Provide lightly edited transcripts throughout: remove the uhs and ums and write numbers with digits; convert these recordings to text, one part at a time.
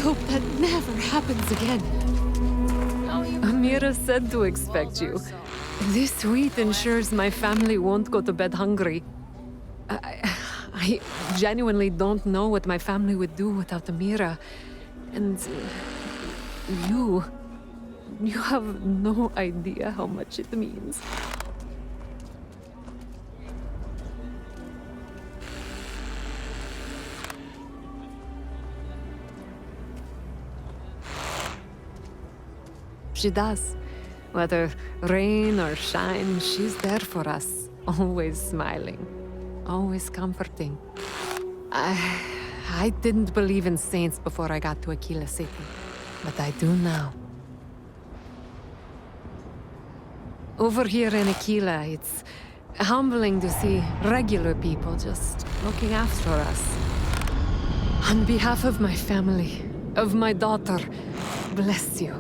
hope that never happens again. Amira said to expect you. This wheat ensures my family won't go to bed hungry. I genuinely don't know what my family would do without Amira. And you have no idea how much it means. She does. Whether rain or shine, she's there for us. Always smiling. Always comforting. I didn't believe in saints before I got to Aquila City, but I do now. Over here in Aquila, it's humbling to see regular people just looking after us. On behalf of my family, of my daughter, bless you.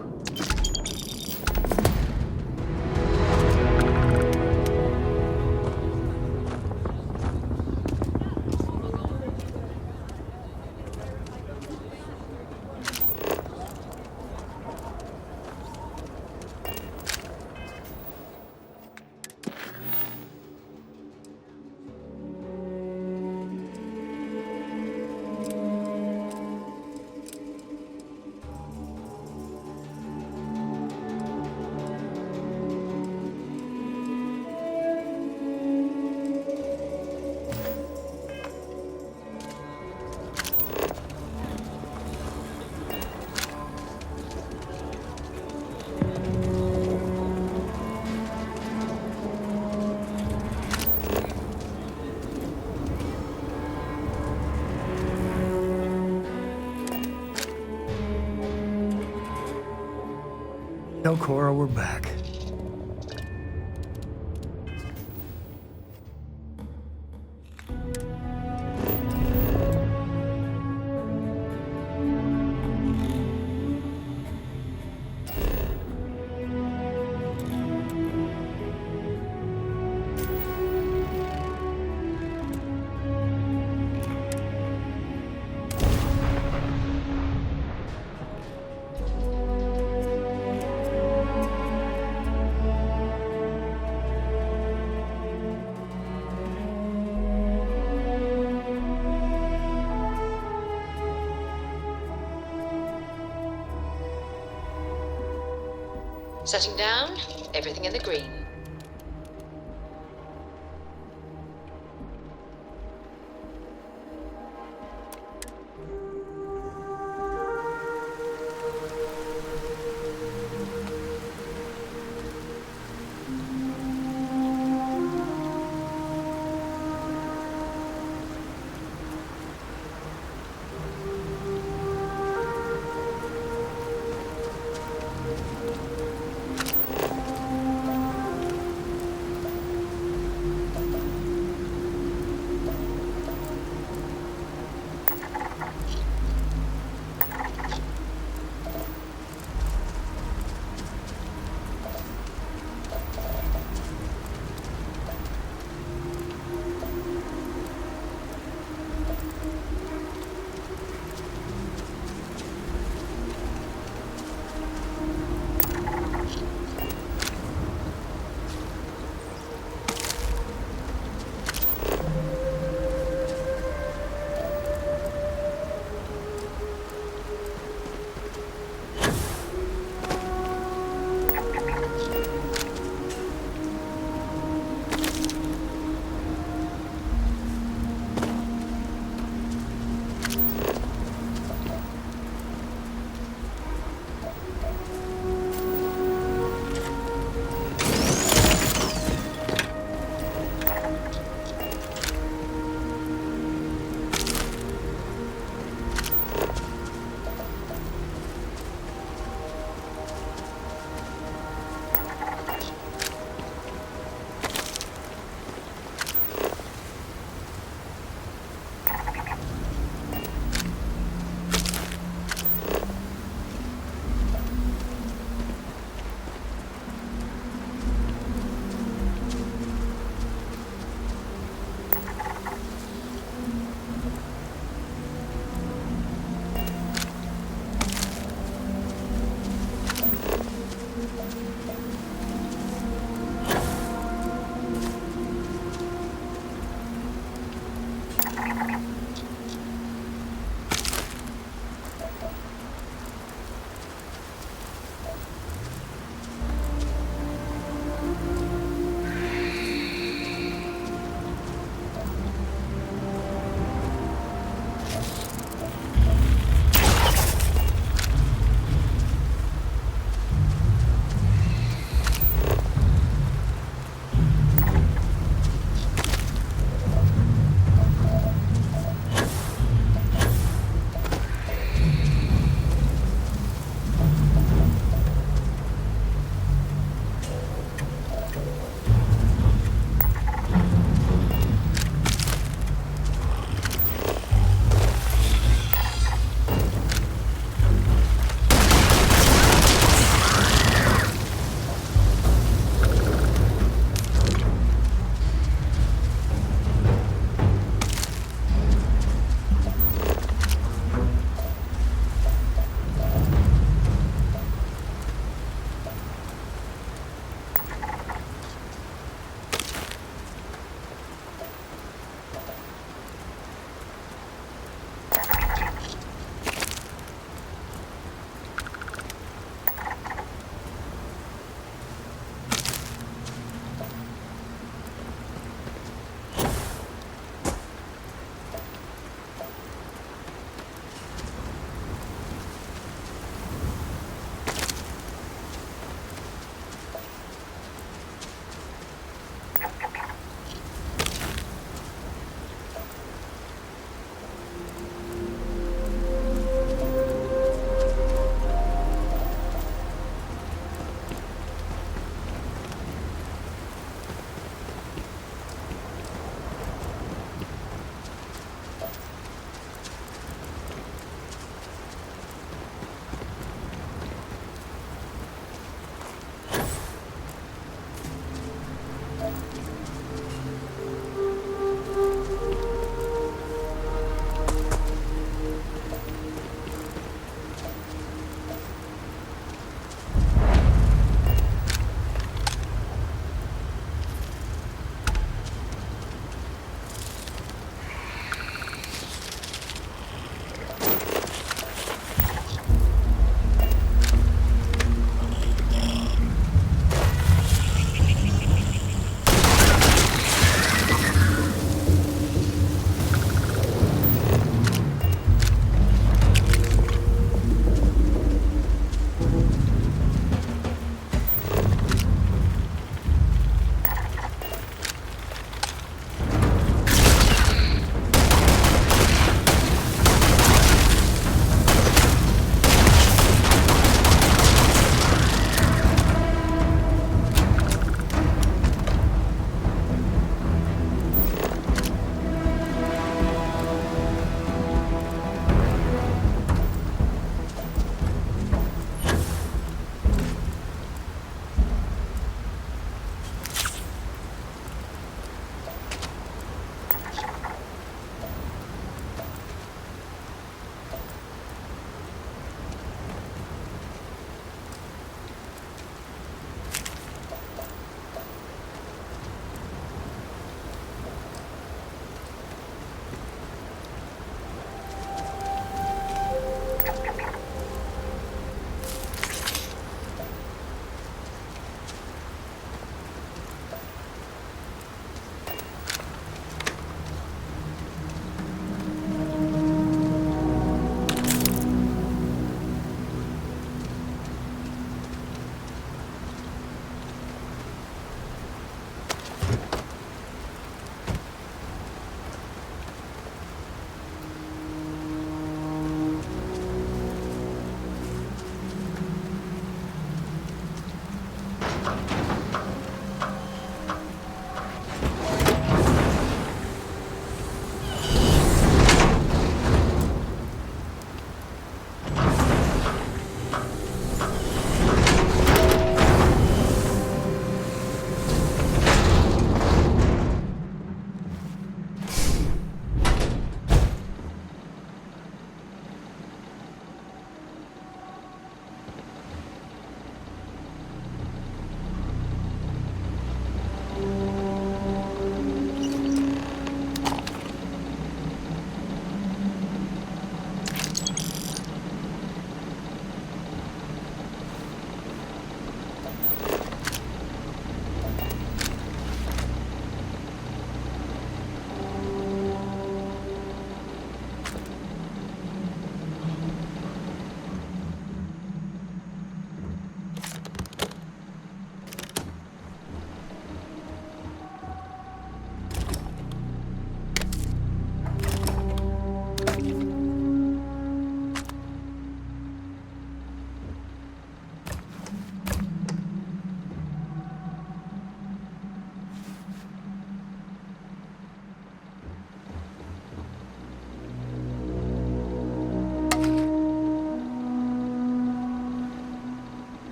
Tell Cora we're back. Setting down, everything in the green.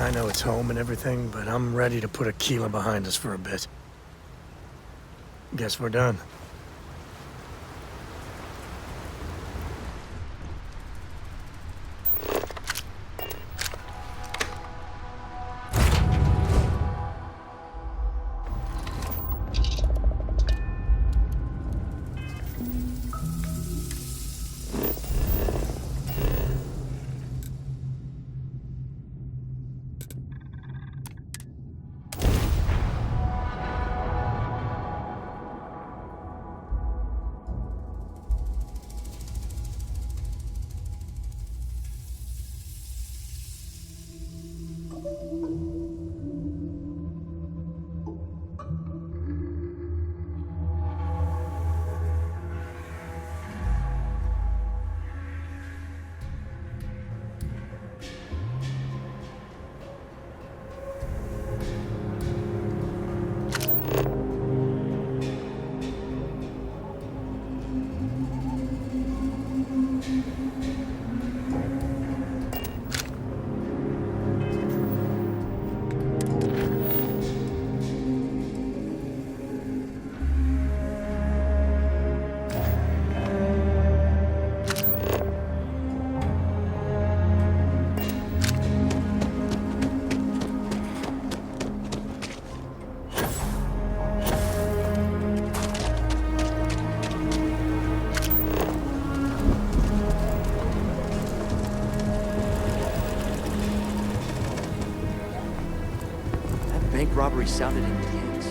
I know it's home and everything, but I'm ready to put Aquila behind us for a bit. Guess we're done. Bank robbery sounded intense.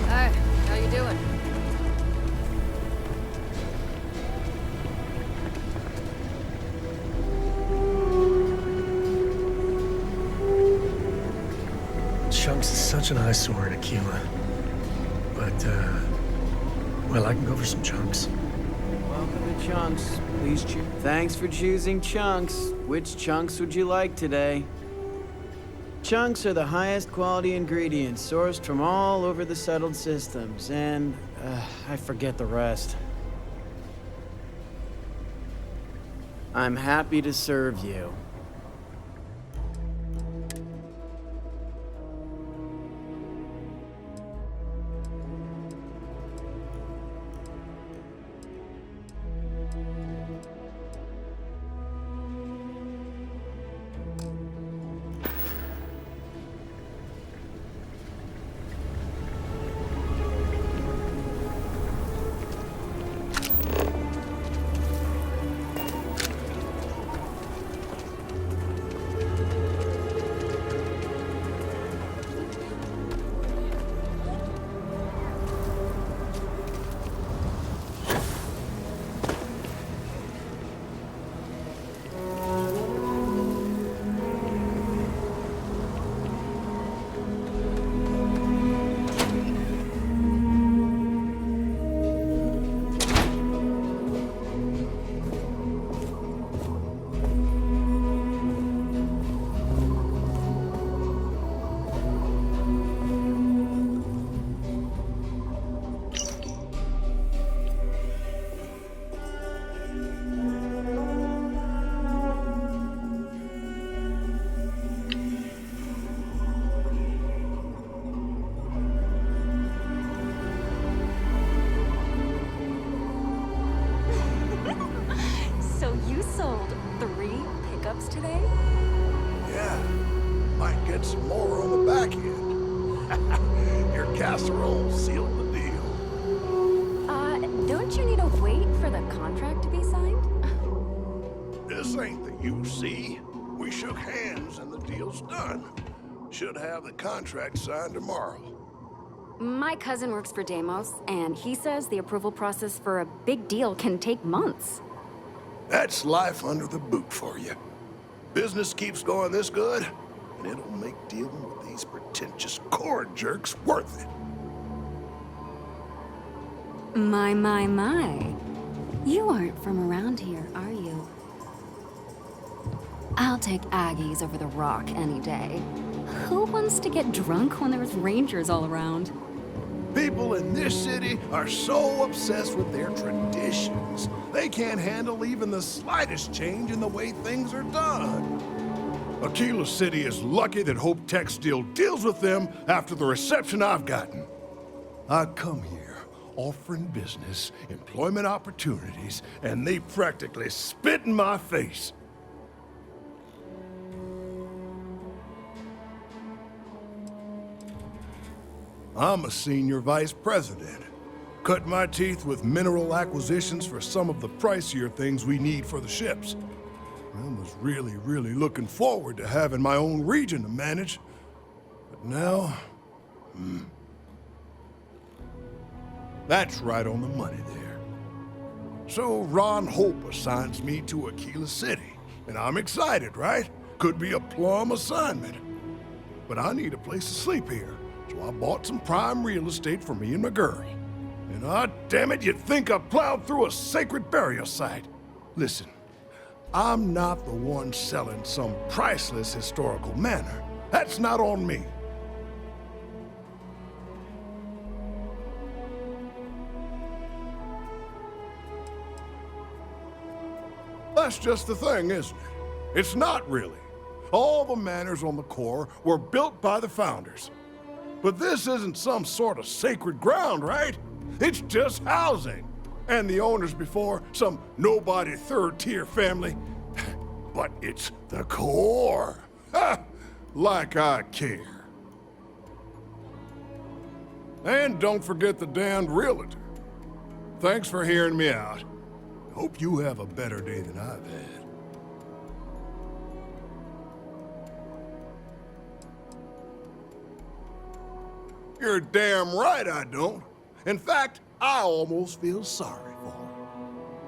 Hi, how you doing? Chunks is such an eyesore in Aquila. But, well, I can go for some chunks. Welcome to Chunks. Please choose. Thanks for choosing Chunks. Which chunks would you like today? Chunks are the highest quality ingredients sourced from all over the settled systems, and I forget the rest. I'm happy to serve you. So you sold 3 pickups today? Yeah, might get some more on the back end. Your casserole sealed the deal. Don't you need to wait for the contract to be signed? This ain't the UC. We shook hands and the deal's done. Should have the contract signed tomorrow. My cousin works for Deimos, and he says the approval process for a big deal can take months. That's life under the boot for you. Business keeps going this good, and it'll make dealing with these pretentious cord jerks worth it. My. You aren't from around here, are you? I'll take Aggies over the Rock any day. Who wants to get drunk when there's rangers all around? People in this city are so obsessed with their traditions, they can't handle even the slightest change in the way things are done. Aquila City is lucky that Hope Tech still deals with them after the reception I've gotten. I come here offering business, employment opportunities, and they practically spit in my face. I'm a senior vice president. Cut my teeth with mineral acquisitions for some of the pricier things we need for the ships. I was really looking forward to having my own region to manage. But now... That's right on the money there. So Ron Hope assigns me to Aquila City, and I'm excited, right? Could be a plum assignment. But I need a place to sleep here, so I bought some prime real estate for me and my girl. And damn it, you'd think I plowed through a sacred burial site. Listen, I'm not the one selling some priceless historical manor. That's not on me. That's just the thing, isn't it? It's not really. All the manors on the core were built by the founders. But this isn't some sort of sacred ground, right? It's just housing. And the owners before, some nobody third-tier family. But it's the core. Ha! Like I care. And don't forget the damned realtor. Thanks for hearing me out. Hope you have a better day than I've had. You're damn right I don't. In fact, I almost feel sorry for him.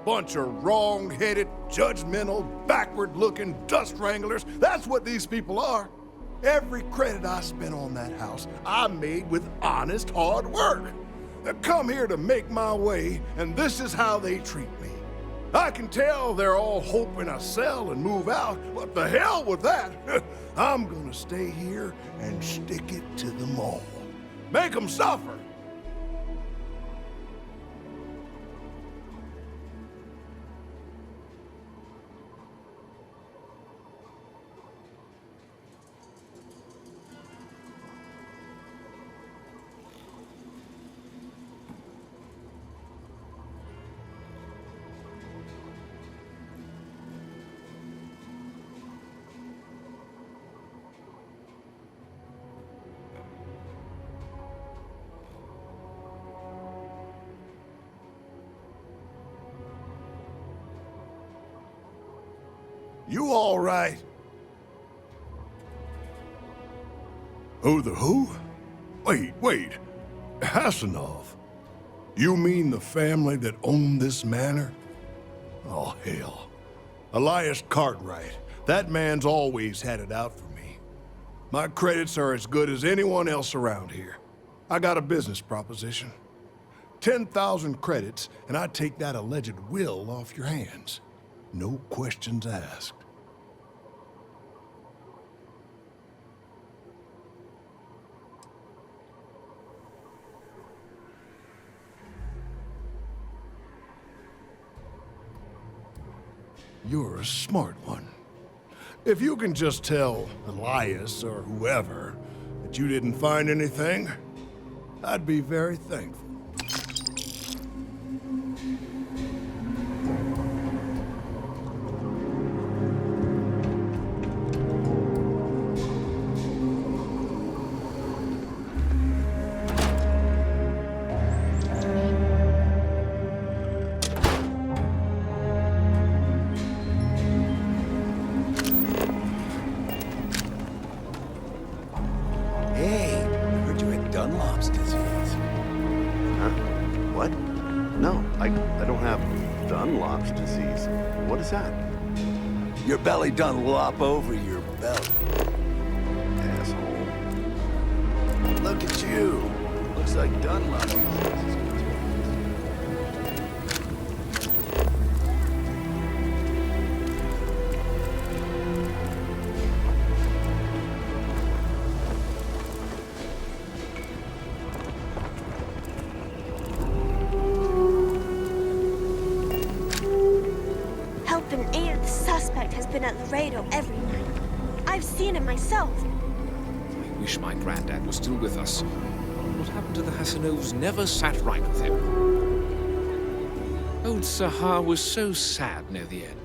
Bunch of wrong-headed, judgmental, backward-looking dust wranglers. That's what these people are. Every credit I spent on that house, I made with honest, hard work. I come here to make my way, and this is how they treat me. I can tell they're all hoping I sell and move out. What the hell with that? I'm gonna stay here and stick it to them all. Make them suffer. You all right? Who the who? Wait. Hassanov. You mean the family that owned this manor? Oh, hell. Elias Cartwright. That man's always had it out for me. My credits are as good as anyone else around here. I got a business proposition. 10,000 credits, and I take that alleged will off your hands. No questions asked. You're a smart one. If you can just tell Elias or whoever that you didn't find anything, I'd be very thankful. Your belly done lop over your belly. Asshole. Look at you. Looks like Dunlop. sleeping at Laredo every night. I've seen it myself. I wish my granddad was still with us. What happened to the Hassanovs never sat right with him. Old Sahar was so sad near the end.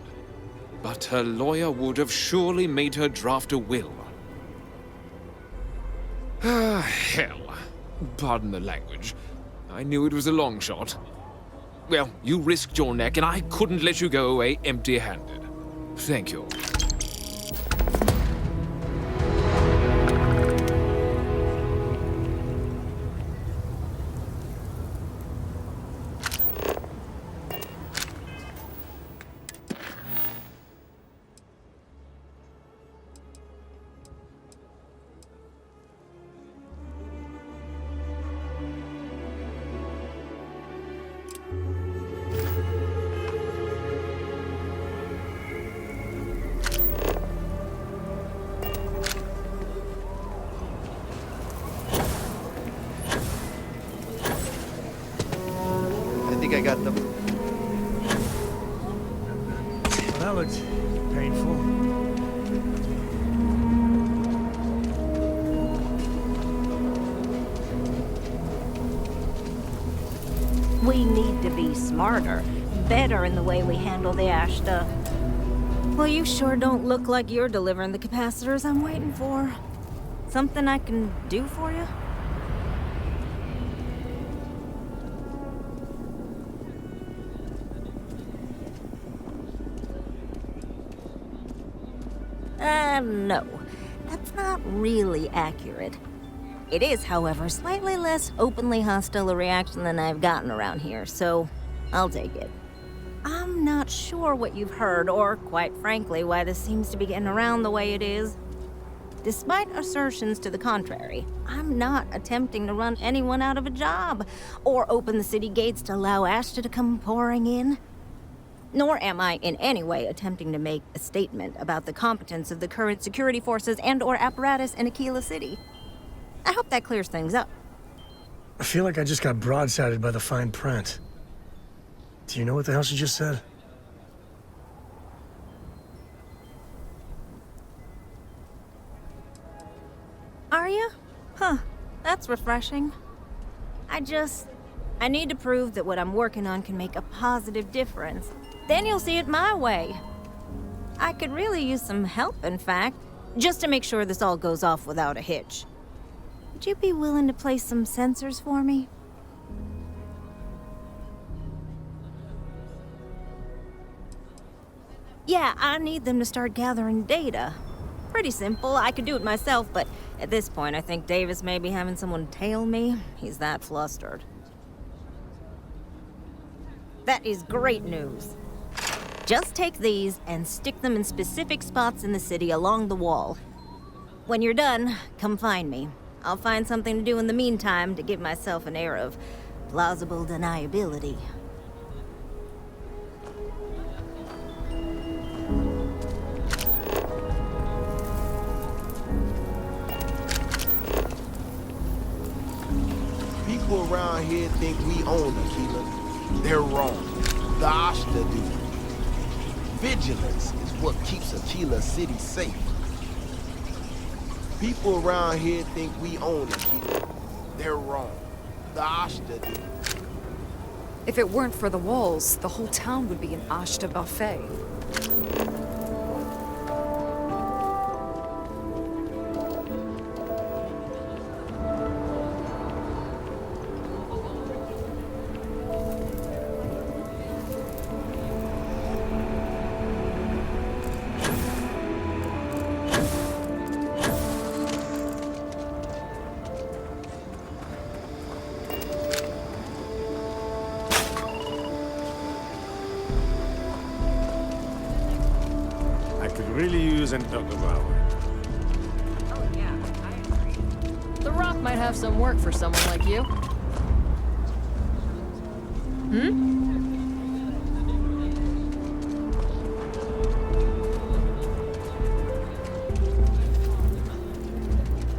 But her lawyer would have surely made her draft a will. Ah, hell. Pardon the language. I knew it was a long shot. Well, you risked your neck, and I couldn't let you go away empty-handed. Thank you. I think I got them. Well, that looked painful. We need to be smarter, better in the way we handle the Ashta. Well, you sure don't look like you're delivering the capacitors I'm waiting for. Something I can do for you? No. That's not really accurate. It is, however, slightly less openly hostile a reaction than I've gotten around here, so I'll take it. I'm not sure what you've heard, or, quite frankly, why this seems to be getting around the way it is. Despite assertions to the contrary, I'm not attempting to run anyone out of a job, or open the city gates to allow Ashta to come pouring in. Nor am I in any way attempting to make a statement about the competence of the current security forces and/or apparatus in Aquila City. I hope that clears things up. I feel like I just got broadsided by the fine print. Do you know what the hell she just said? Are you? Huh. That's refreshing. I need to prove that what I'm working on can make a positive difference. Then you'll see it my way. I could really use some help, in fact, just to make sure this all goes off without a hitch. Would you be willing to place some sensors for me? Yeah, I need them to start gathering data. Pretty simple. I could do it myself, but at this point, I think Davis may be having someone tail me. He's that flustered. That is great news. Just take these and stick them in specific spots in the city along the wall. When you're done, come find me. I'll find something to do in the meantime to give myself an air of plausible deniability. People around here think we own Aquila. They're wrong. The Ashta do. Vigilance is what keeps Aquila City safe. People around here think we own Aquila. They're wrong. The Ashta do. If it weren't for the walls, the whole town would be an Ashta buffet. Really use an hour. Oh yeah, I agree. The Rock might have some work for someone like you.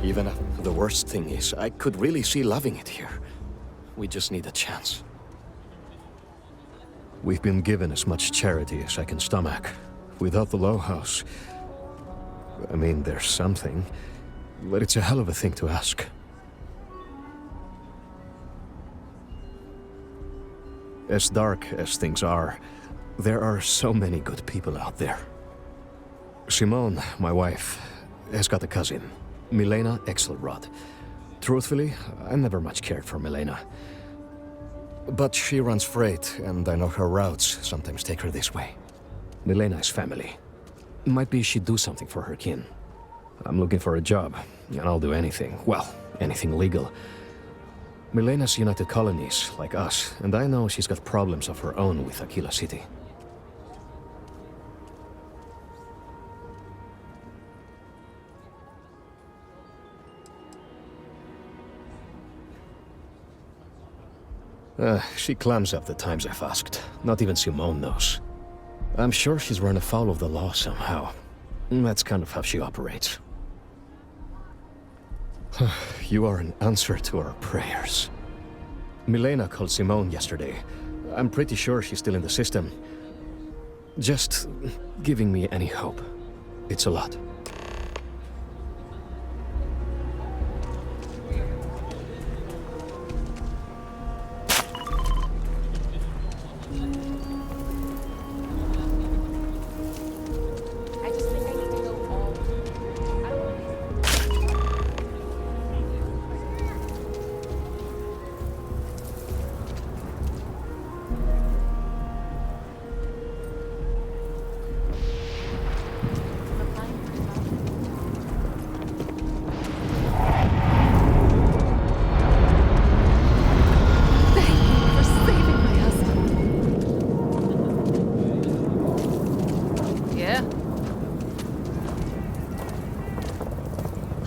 Even the worst thing is, I could really see loving it here. We just need a chance. We've been given as much charity as I can stomach. Without the Low House, I mean, there's something, but it's a hell of a thing to ask. As dark as things are, there are so many good people out there. Simone, my wife, has got a cousin, Milena Axelrod. Truthfully, I never much cared for Milena. But she runs freight, and I know her routes sometimes take her this way. Milena is family. Might be she'd do something for her kin. I'm looking for a job, and I'll do anything. Well, anything legal. Milena's United Colonies, like us, and I know she's got problems of her own with Aquila City. She clams up the times I've asked. Not even Simone knows. I'm sure she's run afoul of the law somehow. That's kind of how she operates. You are an answer to our prayers. Milena called Simone yesterday. I'm pretty sure she's still in the system. Just giving me any hope. It's a lot.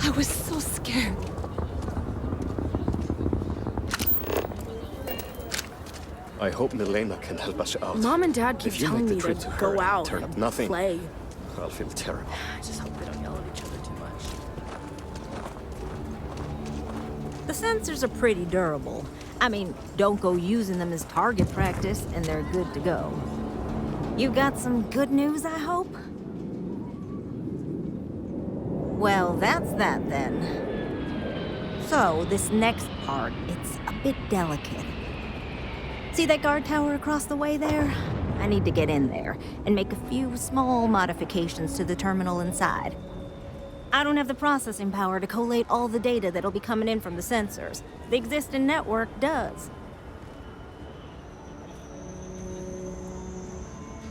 I was so scared. I hope Milena can help us out. Mom and Dad keep If you telling make the me trip to to go her and out turn up and nothing, play. I'll feel terrible. I just hope they don't yell at each other too much. The sensors are pretty durable. I mean, don't go using them as target practice, and they're good to go. You got some good news, I hope? Well, that's that then. So, this next part, it's a bit delicate. See that guard tower across the way there? I need to get in there and make a few small modifications to the terminal inside. I don't have the processing power to collate all the data that'll be coming in from the sensors. The existing network does.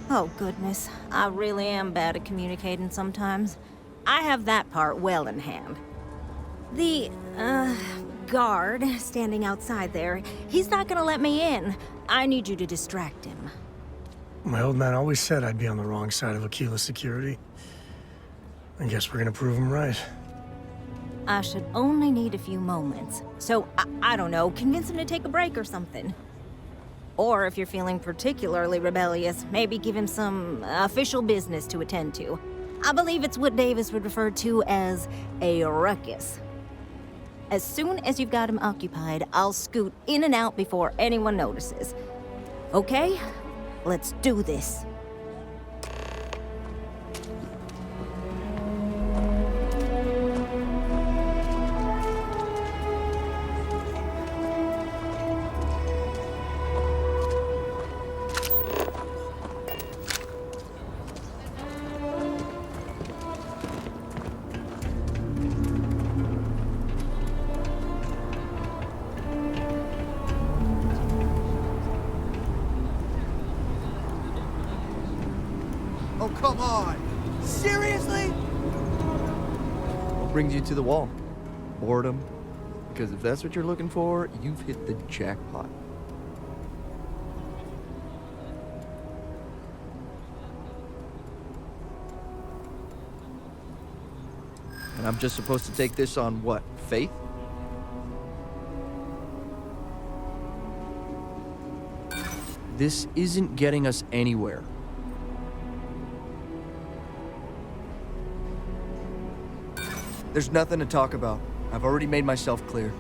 Oh, goodness. I really am bad at communicating sometimes. I have that part well in hand. The, guard standing outside there, he's not gonna let me in. I need you to distract him. My old man always said I'd be on the wrong side of Aquila security. I guess we're gonna prove him right. I should only need a few moments. So, I don't know, convince him to take a break or something. Or if you're feeling particularly rebellious, maybe give him some official business to attend to. I believe it's what Davis would refer to as a ruckus. As soon as you've got him occupied, I'll scoot in and out before anyone notices. Okay? Let's do this. Oh, come on! Seriously? What brings you to the wall? Boredom? Because if that's what you're looking for, you've hit the jackpot. And I'm just supposed to take this on what? Faith? This isn't getting us anywhere. There's nothing to talk about. I've already made myself clear.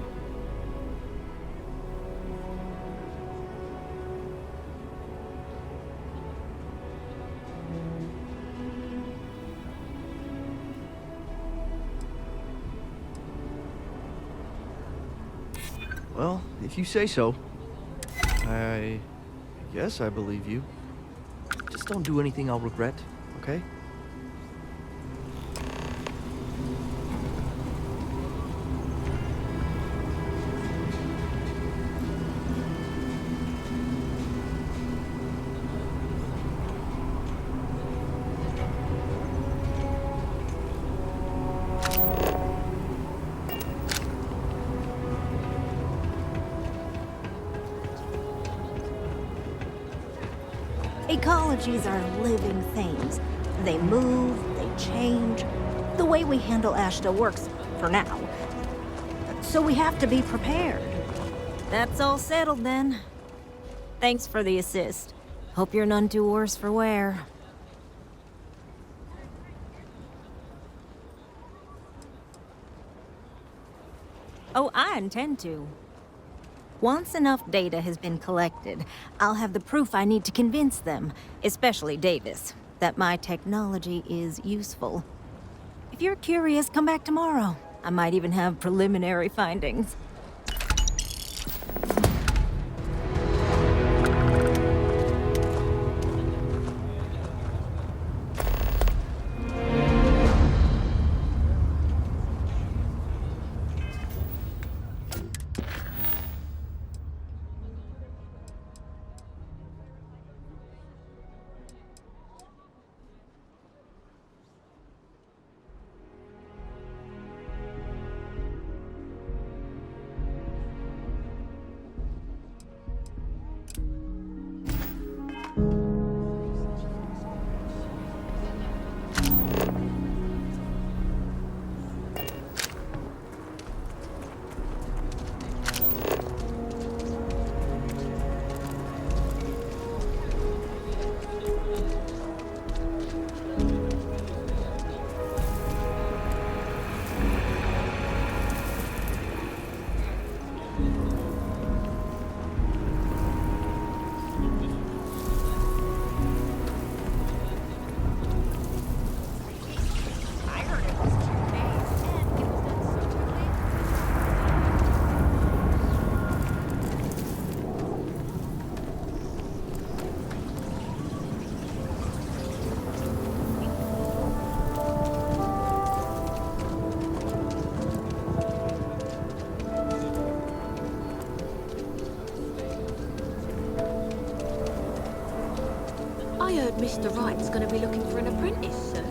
Well, if you say so. I guess I believe you. Just don't do anything I'll regret, okay? Ecologies are living things. They move, they change. The way we handle ash still works, for now. So we have to be prepared. That's all settled then. Thanks for the assist. Hope you're none too worse for wear. Oh, I intend to. Once enough data has been collected, I'll have the proof I need to convince them, especially Davis, that my technology is useful. If you're curious, come back tomorrow. I might even have preliminary findings. I heard Mr. Wright's gonna be looking for an apprentice soon.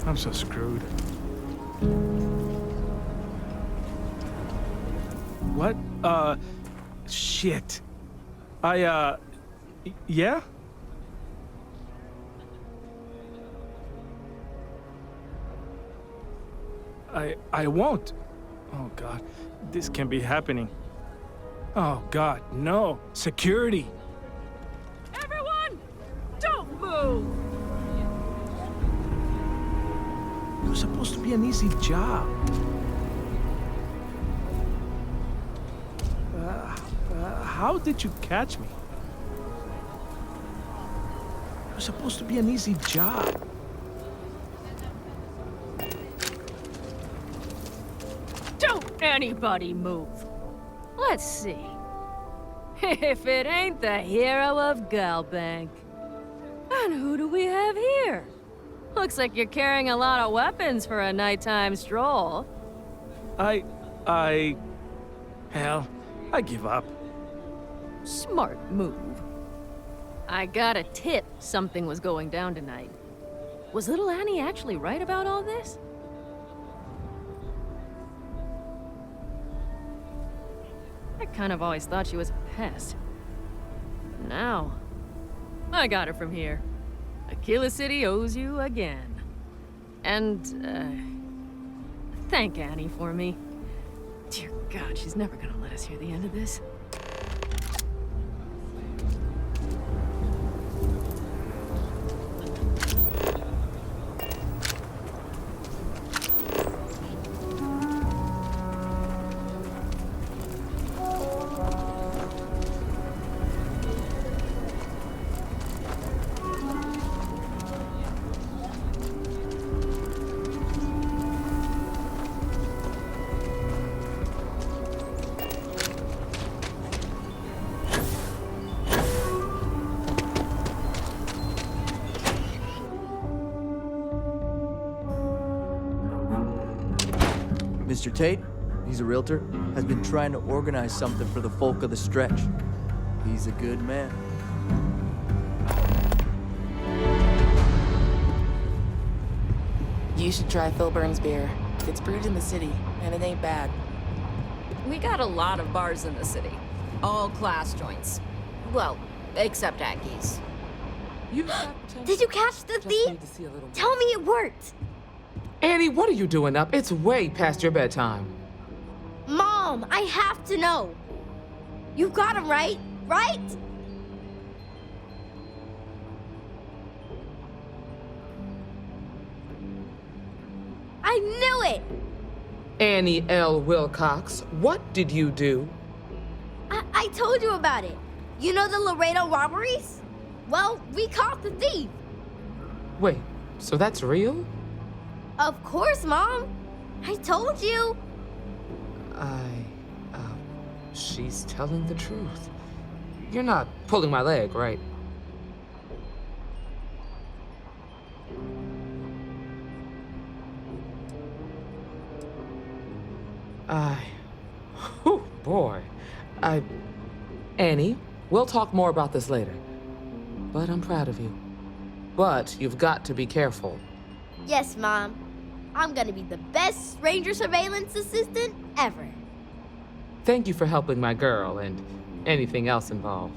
I'm so screwed. What? Shit. Yeah? I won't. Oh, God. This can't be happening. Oh, God, no. Security. Everyone, don't move! It was supposed to be an easy job. How did you catch me? It was supposed to be an easy job. Don't anybody move. Let's see. If it ain't the hero of Galbank. And who do we have here? Looks like you're carrying a lot of weapons for a nighttime stroll. Hell, I give up. Smart move. I got a tip something was going down tonight. Was little Annie actually right about all this? I kind of always thought she was a pest. Now, I got her from here. Aquila City owes you again. And, thank Annie for me. Dear God, she's never gonna let us hear the end of this. Mr. Tate, he's a realtor, has been trying to organize something for the folk of the stretch. He's a good man. You should try Philburn's beer. It's brewed in the city, and it ain't bad. We got a lot of bars in the city. All class joints. Well, except Aggie's. Did you catch the thief? Tell me it worked. Annie, what are you doing up? It's way past your bedtime. Mom, I have to know. You got him right? Right? I knew it! Annie L. Wilcox, what did you do? I told you about it. You know the Laredo robberies? Well, we caught the thief. Wait, so that's real? Of course, Mom. I told you. She's telling the truth. You're not pulling my leg, right? Oh boy. Annie, we'll talk more about this later. But I'm proud of you. But you've got to be careful. Yes, Mom. I'm gonna be the best ranger surveillance assistant ever. Thank you for helping my girl and anything else involved.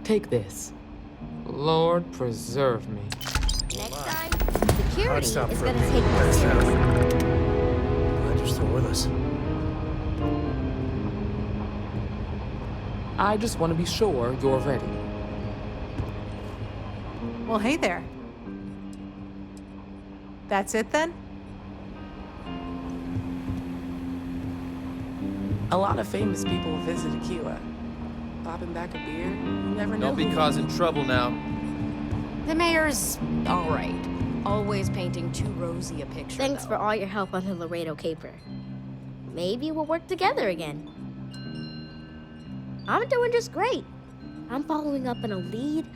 Take this. Lord preserve me. Next time, security is gonna take me more seriously. Glad you're still with us. I just want to be sure you're ready. Well, hey there. That's it then? A lot of famous people visit Aquila. Popping back a beer, you never know. Don't be causing trouble now. The mayor's all right. Always painting too rosy a picture. Thanks for all your help on the Laredo caper. Maybe we'll work together again. I'm doing just great. I'm following up on a lead.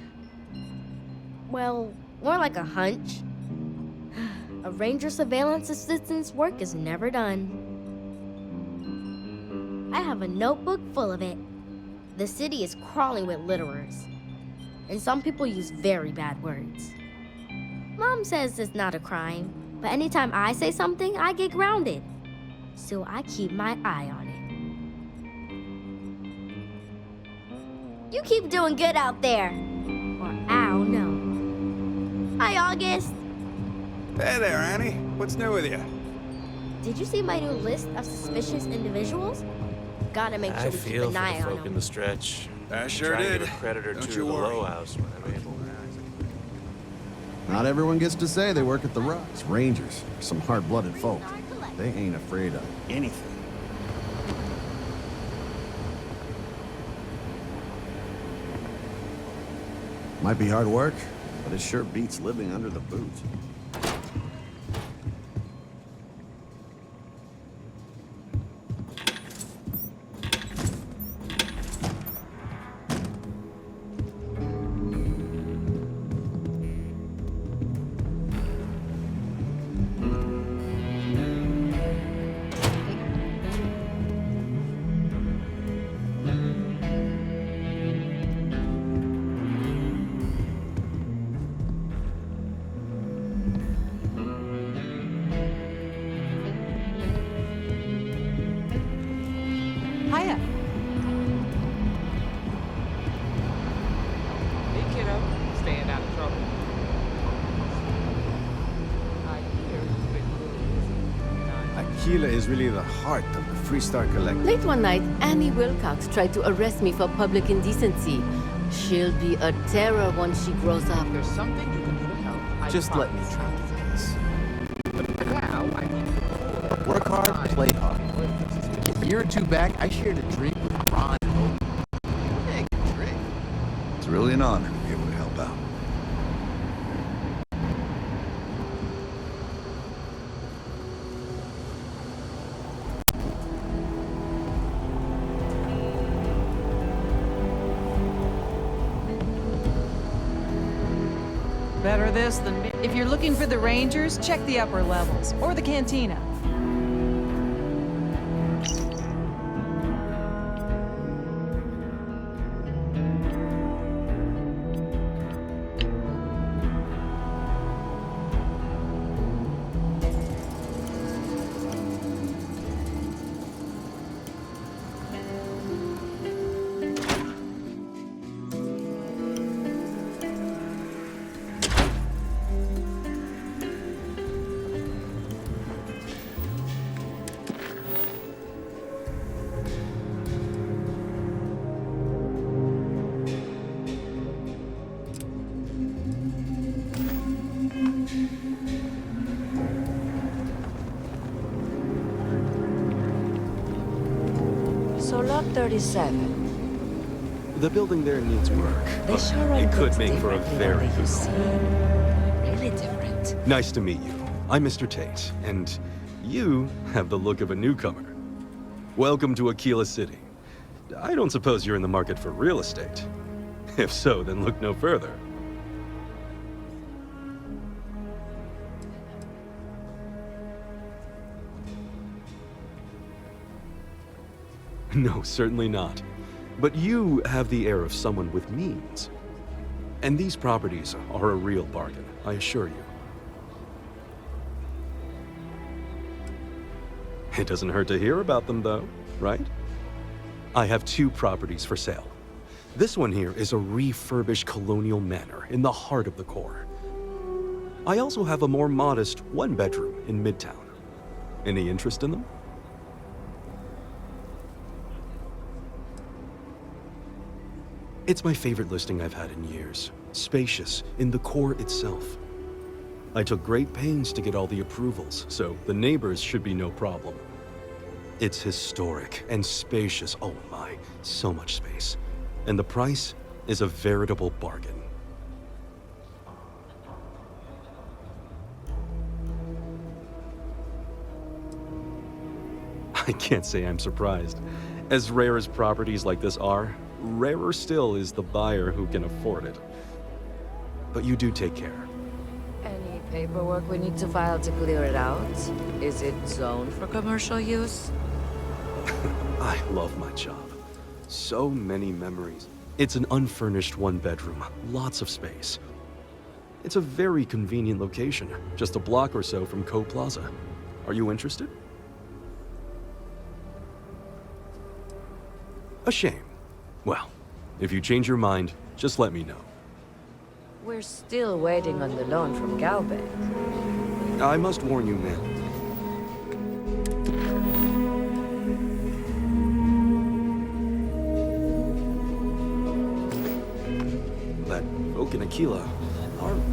Well, more like a hunch. A ranger surveillance assistant's work is never done. I have a notebook full of it. The city is crawling with litterers. And some people use very bad words. Mom says it's not a crime, But anytime I say something, I get grounded. So I keep my eye on it. You keep doing good out there. Or I'll know. Hi, August. Hey there, Annie. What's new with you? Did you see my new list of suspicious individuals? Gotta make sure we keep an eye on them. In the stretch. I sure Trying to did. get a credit or Don't two you to the worry. low house when I'm able. Not everyone gets to say they work at the Rocks. Rangers, some hard-blooded folk. They ain't afraid of anything. Might be hard work, but it sure beats living under the boot. Hiya. Hey, kiddo. Staying out of trouble. Aquila is really the heart of the Freestar Collective. Late one night, Annie Wilcox tried to arrest me for public indecency. She'll be a terror once she grows up. There's something you can do to help. Just let me try this. Now, I need Work hard, play hard. A year or two back, I shared a drink with Ron. Hey, good drink. It's really an honor to be able to help out. Better this than me. If you're looking for the Rangers, check the upper levels or the cantina. So lot 37. The building there needs work. They sure are It could built make for a differently very than good you home. see. Really different. Nice to meet you. I'm Mr. Tate, and you have the look of a newcomer. Welcome to Aquila City. I don't suppose you're in the market for real estate. If so, then look no further. No, certainly not. But you have the air of someone with means. And these properties are a real bargain, I assure you. It doesn't hurt to hear about them, though, right? I have 2 properties for sale. This one here is a refurbished colonial manor in the heart of the core. I also have a more modest 1-bedroom in Midtown. Any interest in them? It's my favorite listing I've had in years. Spacious in the core itself. I took great pains to get all the approvals, so the neighbors should be no problem. It's historic and spacious. Oh my, so much space. And the price is a veritable bargain. I can't say I'm surprised. As rare as properties like this are, rarer still is the buyer who can afford it. But you do take care. Any paperwork we need to file to clear it out? Is it zoned for commercial use? I love my job. So many memories. It's an unfurnished 1-bedroom, lots of space. It's a very convenient location, just a block or so from Co Plaza. Are you interested? A shame. Well, if you change your mind, just let me know. We're still waiting on the loan from Galbank. I must warn you, ma'am. That folk in Aquila,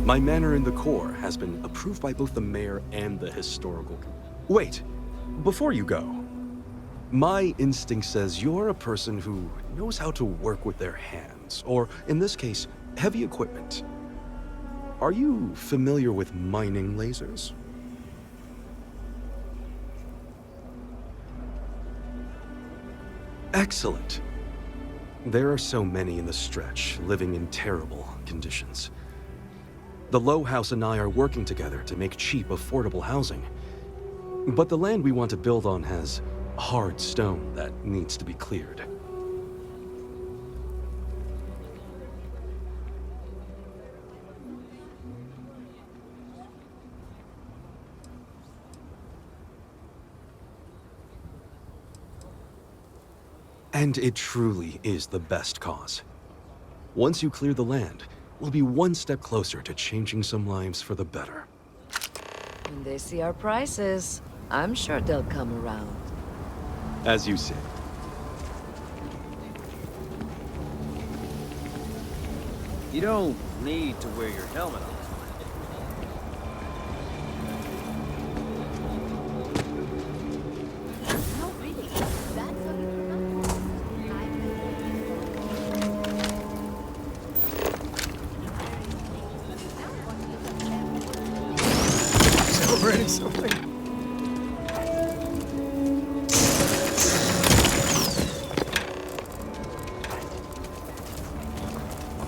my manor in the core has been approved by both the mayor and the historical. Wait, before you go, my instinct says you're a person who knows how to work with their hands, or in this case, heavy equipment. Are you familiar with mining lasers? Excellent. There are so many in the stretch, living in terrible conditions. The Low House and I are working together to make cheap, affordable housing. But the land we want to build on has hard stone that needs to be cleared. And it truly is the best cause. Once you clear the land, we'll be one step closer to changing some lives for the better. When they see our prices, I'm sure they'll come around. As you say. You don't need to wear your helmet on. Celebrating something?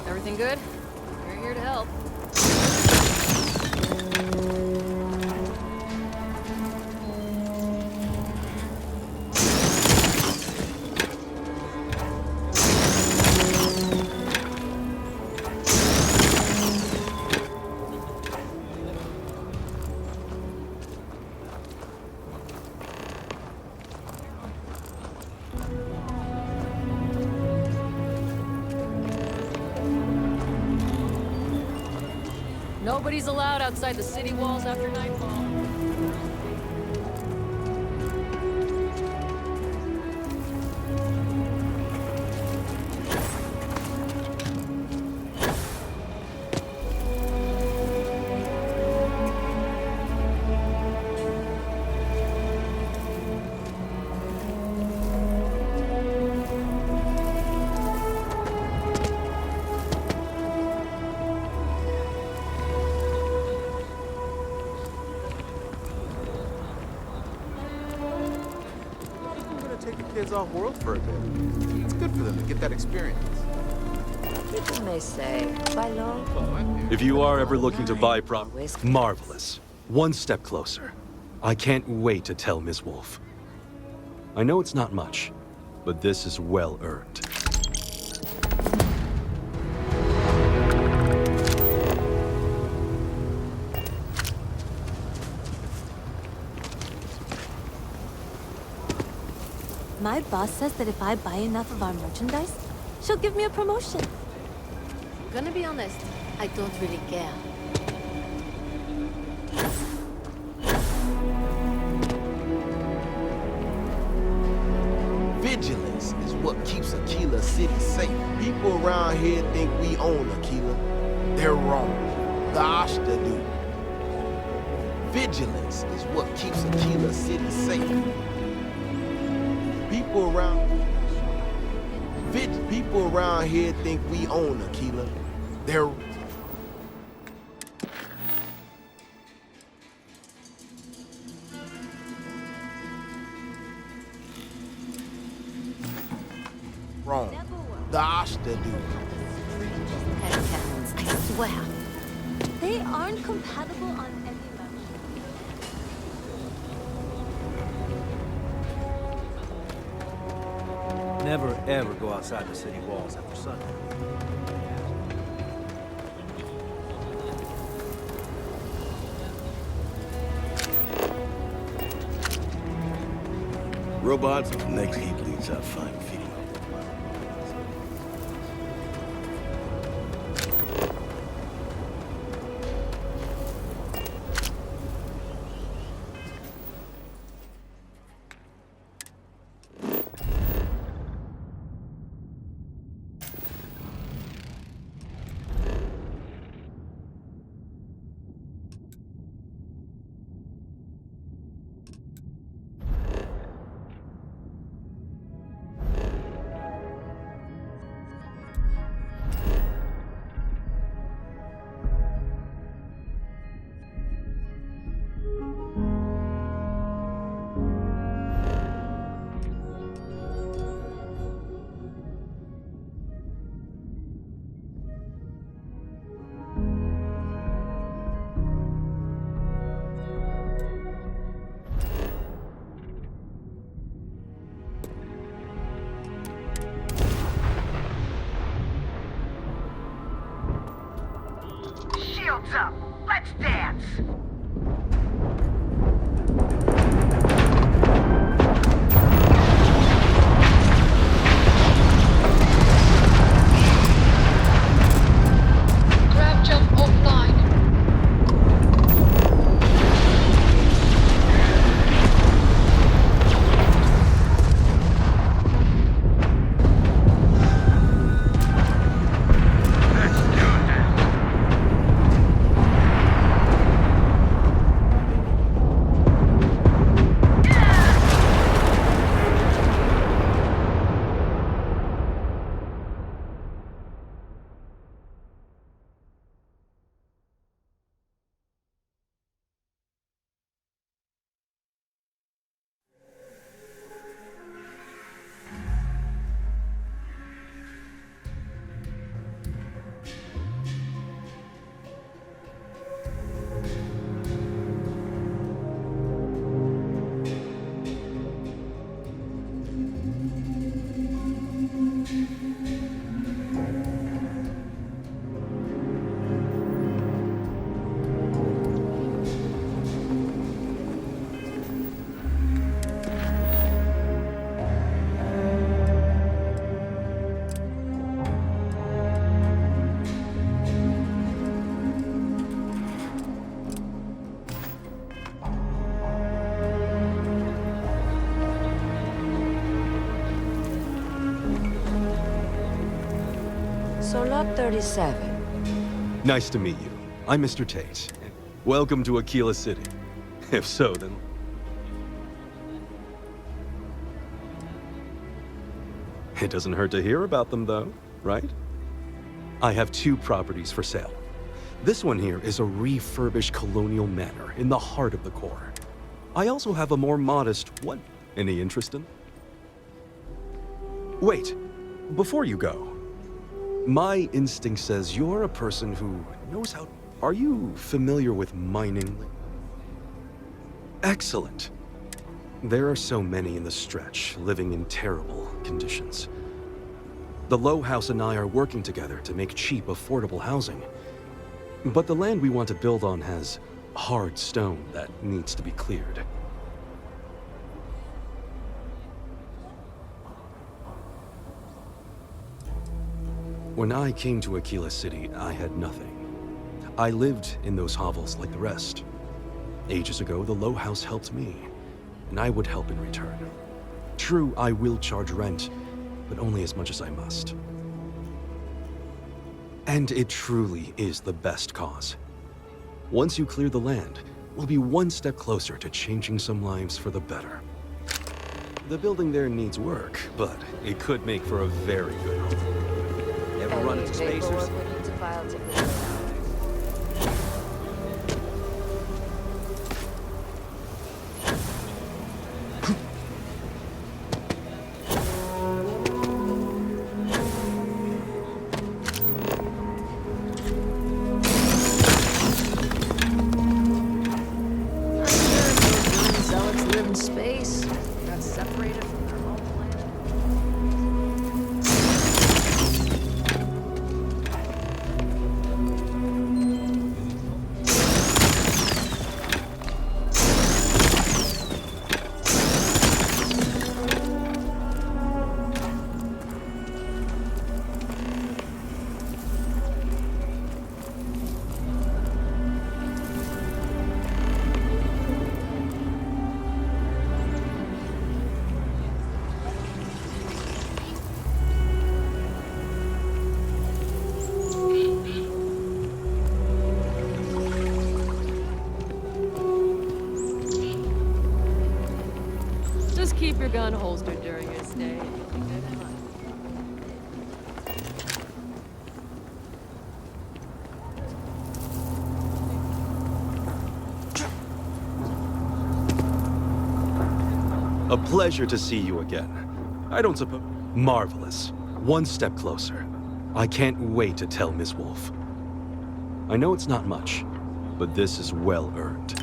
Everything good? We're here to help. Nobody's allowed outside the city walls after nightfall. Take the kids off world for a bit. It's good for them to get that experience. People may say, buy low. If you are ever looking to buy property, marvelous. One step closer. I can't wait to tell Ms. Wolf. I know it's not much, but this is well earned. My boss says that if I buy enough of our merchandise, she'll give me a promotion. Gonna be honest, I don't really care. Vigilance is what keeps Aquila City safe. People around here think we own Aquila. They're wrong. The Ashta do. Vigilance is what keeps Aquila City safe. People around here think we own Aquila. They're wrong. The Ashta do. Headcount, I swear. They aren't compatible on any level. Never ever go outside the city walls after sundown. Robots, next heat leads out fine feeding. Shields up! Let's dance! Grab jump offline. So lot 37. Nice to meet you. I'm Mr. Tate. Welcome to Aquila City. If so, then... It doesn't hurt to hear about them, though, right? I have 2 properties for sale. This one here is a refurbished colonial manor in the heart of the core. I also have a more modest one. Any interest in? Wait, before you go, my instinct says you're a person who knows how... Are you familiar with mining? Excellent. There are so many in the stretch, living in terrible conditions. The Low House and I are working together to make cheap, affordable housing. But the land we want to build on has hard stone that needs to be cleared. When I came to Aquila City, I had nothing. I lived in those hovels like the rest. Ages ago, the Low House helped me, and I would help in return. True, I will charge rent, but only as much as I must. And it truly is the best cause. Once you clear the land, we'll be one step closer to changing some lives for the better. The building there needs work, but it could make for a very good home. Ever run into spacers? We need to file to clear it out. keep your gun holstered during your stay. A pleasure to see you again. I don't suppose... Marvelous. One step closer. I can't wait to tell Miss Wolf. I know it's not much, but this is well earned.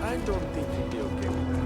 I don't think he'd be okay with that.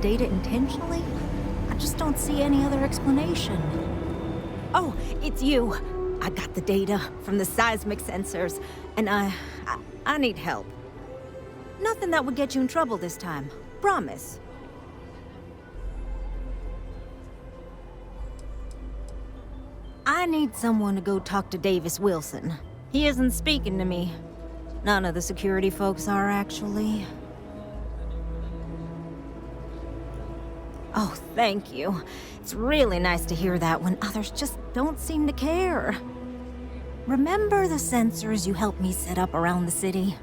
data intentionally? I just don't see any other explanation. Oh, it's you. I got the data from the seismic sensors, and I need help. Nothing that would get you in trouble this time. Promise. I need someone to go talk to Davis Wilson. He isn't speaking to me. None of the security folks are, actually. Oh, thank you. It's really nice to hear that when others just don't seem to care. Remember the sensors you helped me set up around the city?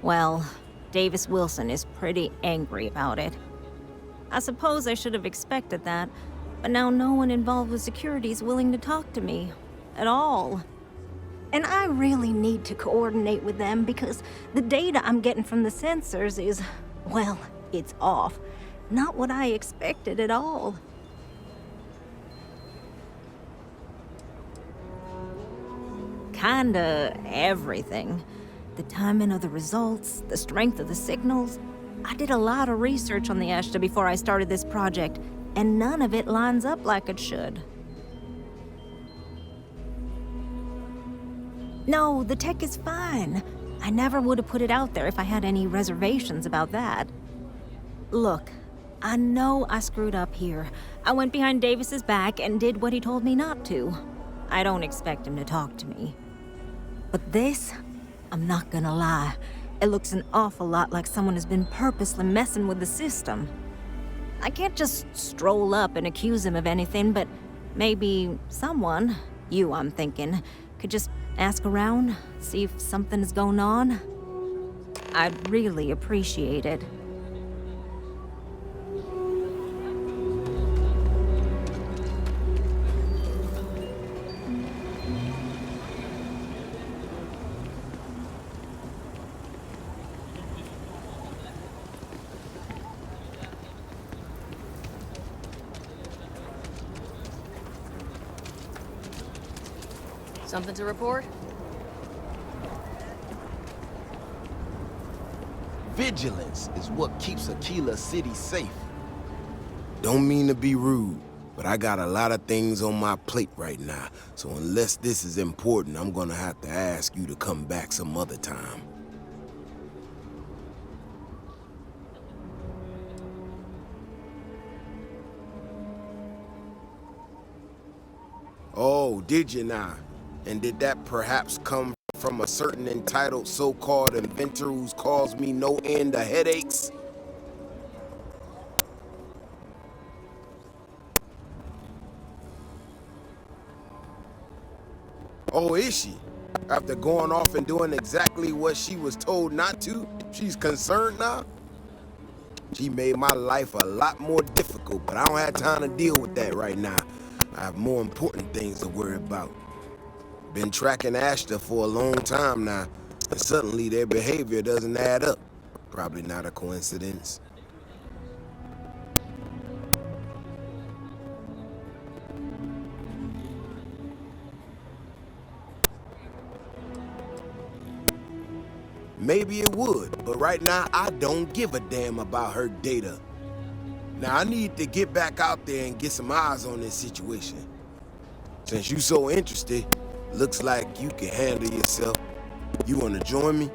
Well, Davis Wilson is pretty angry about it. I suppose I should have expected that, but now no one involved with security is willing to talk to me. At all. And I really need to coordinate with them because the data I'm getting from the sensors is, well, it's off. Not what I expected at all. Kinda everything. The timing of the results, the strength of the signals. I did a lot of research on the Ashta before I started this project, and none of it lines up like it should. No, the tech is fine. I never would have put it out there if I had any reservations about that. Look, I know I screwed up here. I went behind Davis's back and did what he told me not to. I don't expect him to talk to me. But this, I'm not gonna lie, it looks an awful lot like someone has been purposely messing with the system. I can't just stroll up and accuse him of anything, but maybe someone, you I'm thinking, could just ask around, see if something is going on. I'd really appreciate it. Something to report? Vigilance is what keeps Aquila City safe. Don't mean to be rude, but I got a lot of things on my plate right now, so unless this is important, I'm gonna have to ask you to come back some other time. Oh, did you now? And did that perhaps come from a certain entitled so-called inventor who's caused me no end of headaches? Oh, is she? After going off and doing exactly what she was told not to, she's concerned now? She made my life a lot more difficult, but I don't have time to deal with that right now. I have more important things to worry about. Been tracking Ashta for a long time now, and suddenly their behavior doesn't add up. Probably not a coincidence. Maybe it would, but right now I don't give a damn about her data. Now I need to get back out there and get some eyes on this situation. Since you so interested, looks like you can handle yourself. You wanna join me?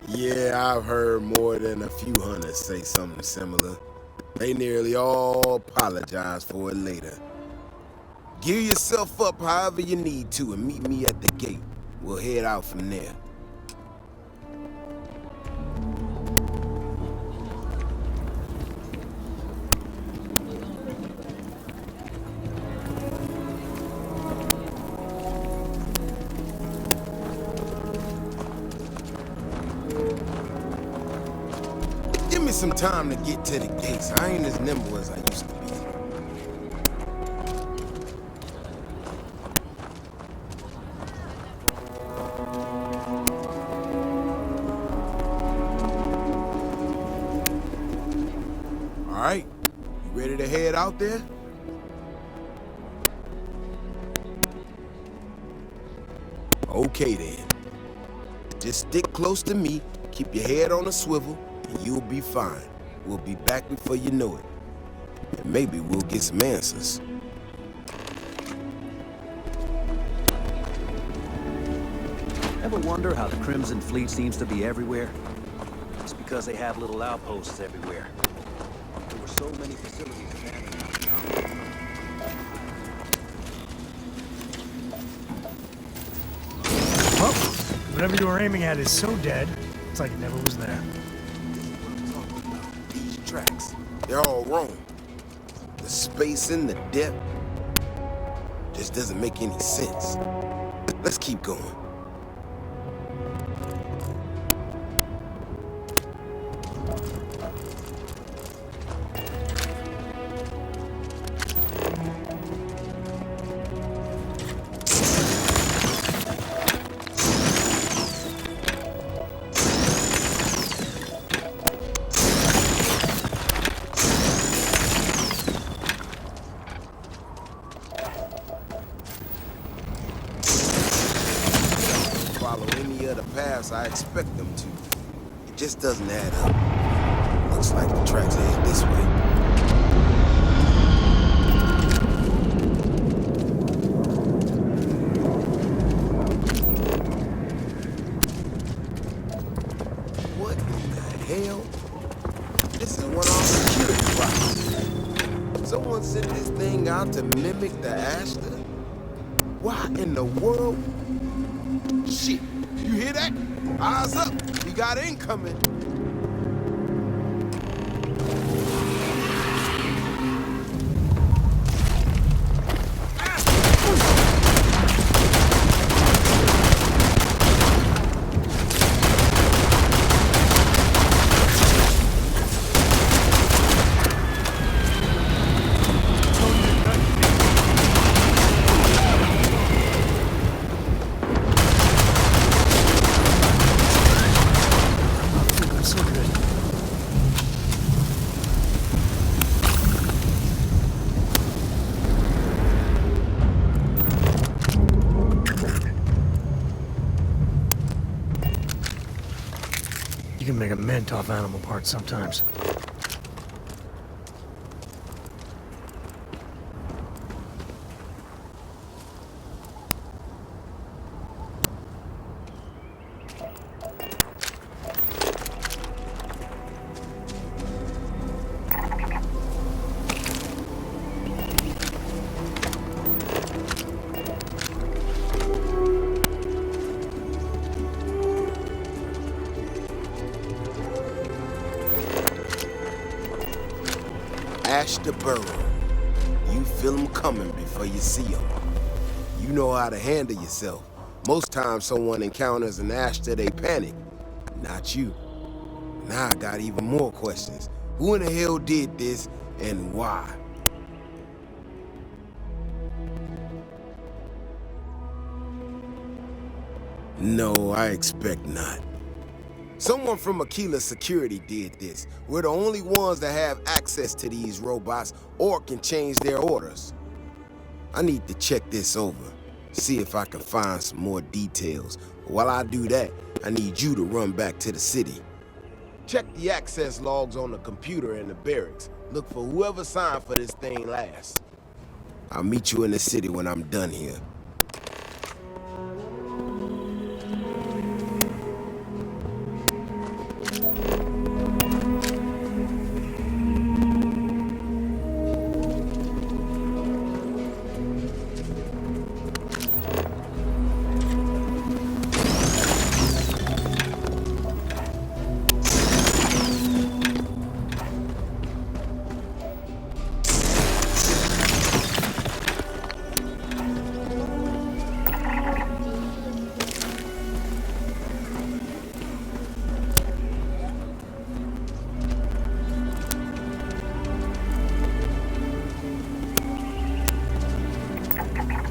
Yeah, I've heard more than a few hunters say something similar. They nearly all apologize for it later. Gear yourself up however you need to and meet me at the gate. We'll head out from there. Give me some time to get to the gates. I ain't as nimble as I used to be. All right, you ready to head out there? Okay then. Just stick close to me, keep your head on a swivel, and you'll be fine. We'll be back before you know it. And maybe we'll get some answers. Ever wonder how the Crimson Fleet seems to be everywhere? It's because they have little outposts everywhere. There were so many facilities abandoned. Well, whatever you were aiming at is so dead, it's like it never was there. These tracks, they're all wrong. The spacing, the depth, just doesn't make any sense. Let's keep going. Follow any other paths I expect them to. It just doesn't add up. Looks like the tracks head this way. What in the hell? This is one of our security boxes. Someone sent this thing out to mimic the Ashton? Why in the world? Shit, you hear that? Eyes up, we got incoming. You can make a mint off animal parts sometimes. Ash the burrow. You feel them coming before you see them. You know how to handle yourself. Most times someone encounters an Ashta, they panic. Not you. Now I got even more questions. Who in the hell did this and why? No, I expect not. Someone from Aquila Security did this. We're the only ones that have access to these robots or can change their orders. I need to check this over, see if I can find some more details. While I do that, I need you to run back to the city. Check the access logs on the computer in the barracks. Look for whoever signed for this thing last. I'll meet you in the city when I'm done here.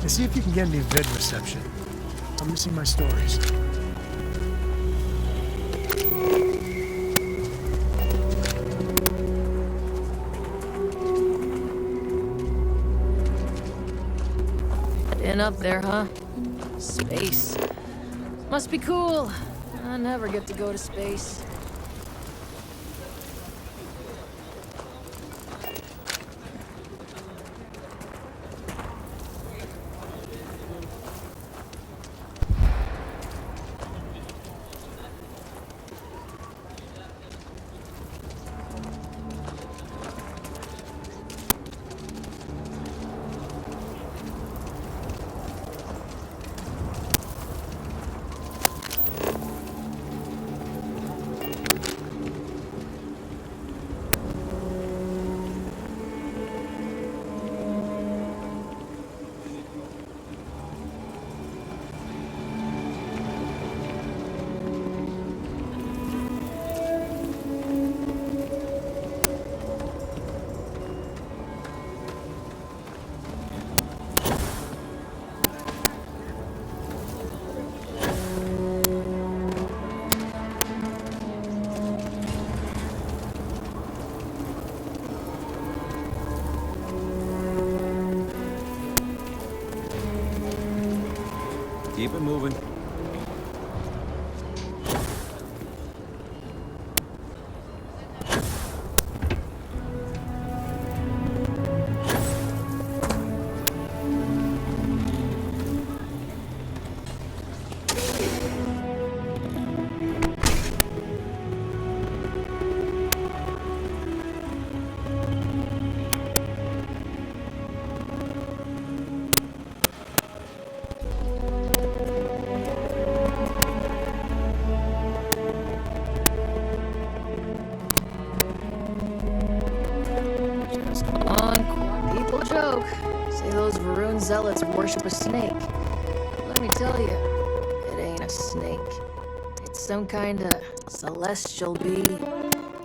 See if you can get any vid reception. I'm missing my stories. In up there, huh? Space. Must be cool. I never get to go to space. Keep it moving. People joke. Say those Varun zealots worship a snake. Let me tell you, it ain't a snake. It's some kind of celestial being.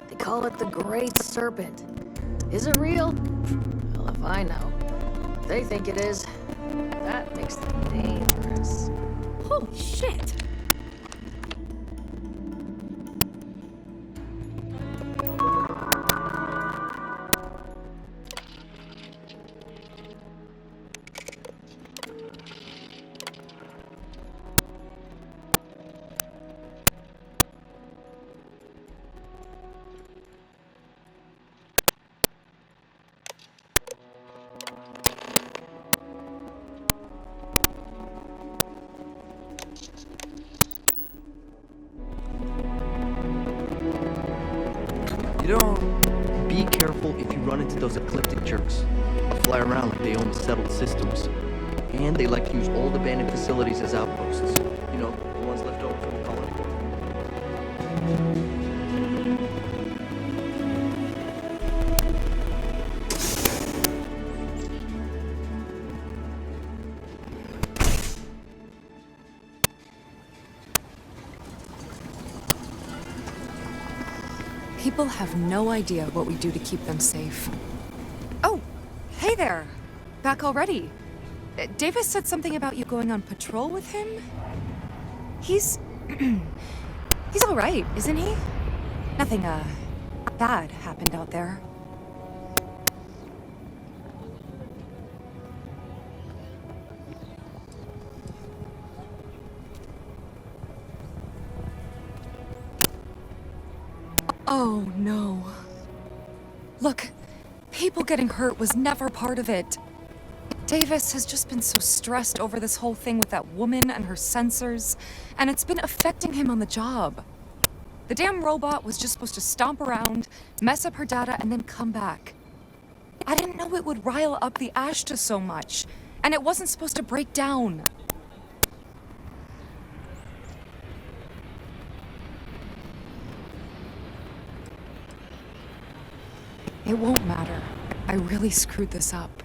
They call it the Great Serpent. Is it real? Well, if I know. If they think it is, that makes them dangerous. Holy shit! You know, be careful if you run into those eclectic jerks. They'll fly around like they own settled systems. And they like to use old abandoned facilities as outposts. You know, the ones left over from the colony. People have no idea what we do to keep them safe. Oh, hey there. Back already. Davis said something about you going on patrol with him? He's... he's all right, isn't he? Nothing, bad happened out there. Oh, no. Look, people getting hurt was never part of it. Davis has just been so stressed over this whole thing with that woman and her sensors, and it's been affecting him on the job. The damn robot was just supposed to stomp around, mess up her data, and then come back. I didn't know it would rile up the Ashta so much, and it wasn't supposed to break down. It won't matter. I really screwed this up.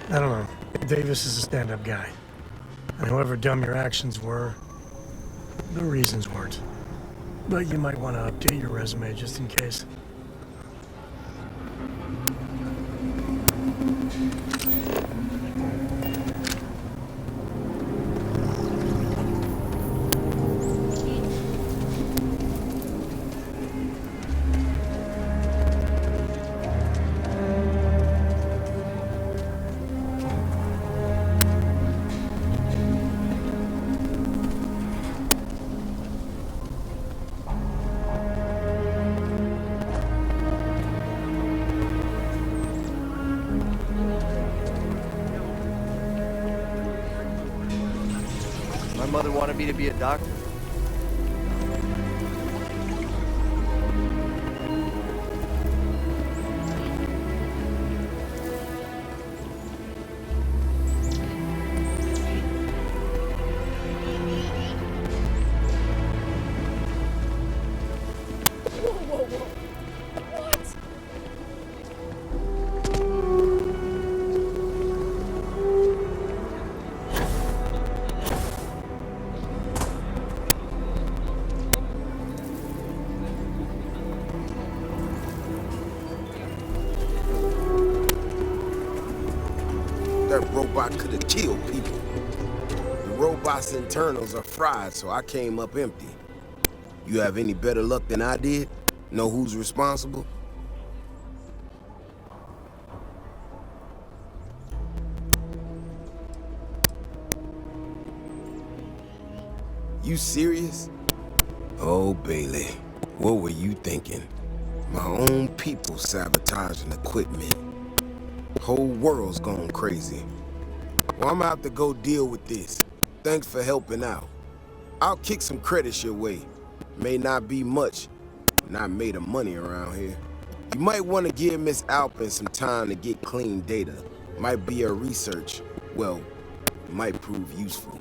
I don't know. Davis is a stand-up guy. And however dumb your actions were, the reasons weren't. But you might want to update your resume just in case. mother wanted me to be a doctor. That robot could have killed people. The robot's internals are fried, so I came up empty. You have any better luck than I did? Know who's responsible? You serious? Oh, Bailey, what were you thinking? My own people sabotaging equipment. Whole world's going crazy. Well, I'm gonna have to go deal with this. Thanks for helping out. I'll kick some credits your way. May not be much. Not made of money around here. You might want to give Miss Alpin some time to get clean data. Might be her research. Well, might prove useful.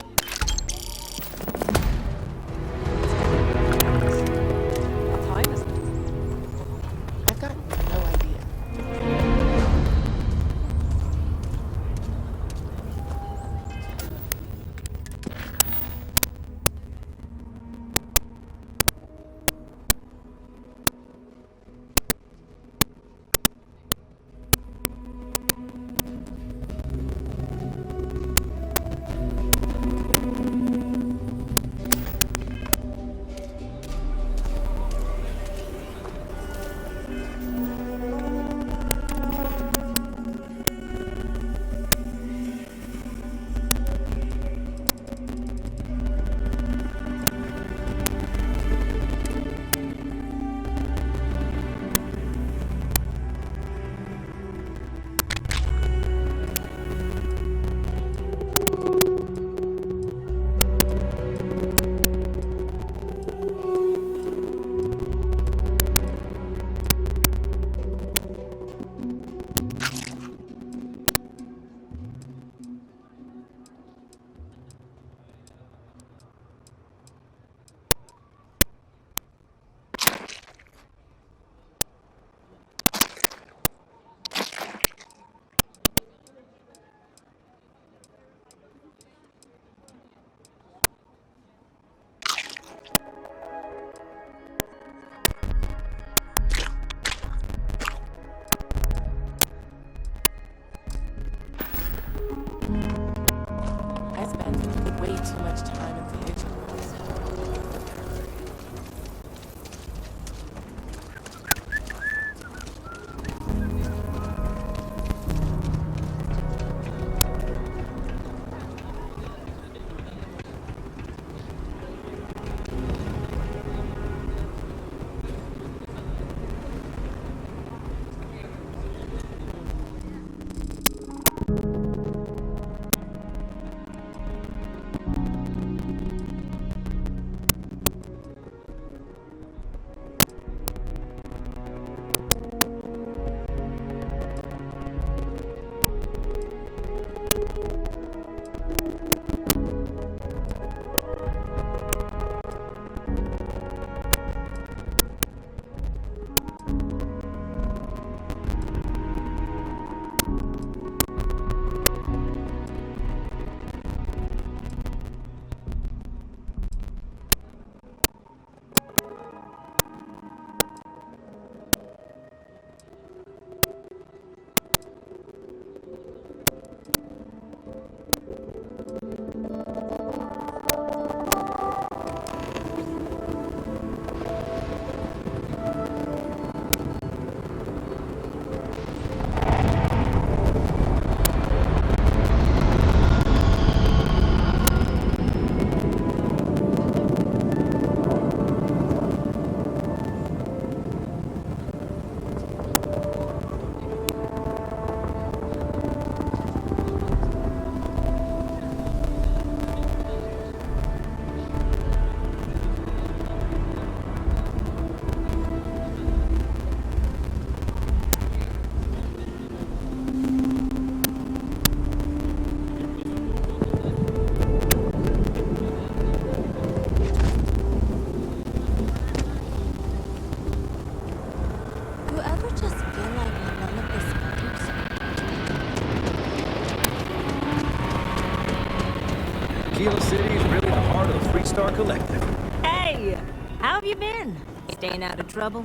Tequila City is really the heart of the three-star collective. Hey, how have you been? Staying out of trouble?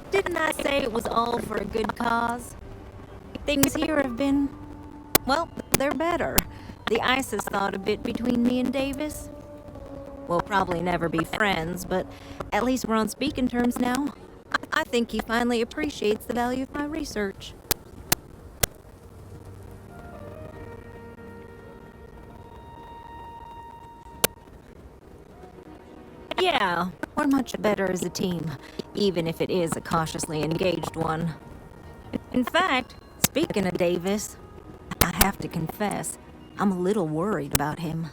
Didn't I say it was all for a good cause? Things here have been, well, they're better. The ice has thawed a bit between me and Davis. We'll probably never be friends, but at least we're on speaking terms now. I think he finally appreciates the value of my research. Yeah, we're much better as a team, even if it is a cautiously engaged one. In fact, speaking of Davis, I have to confess, I'm a little worried about him.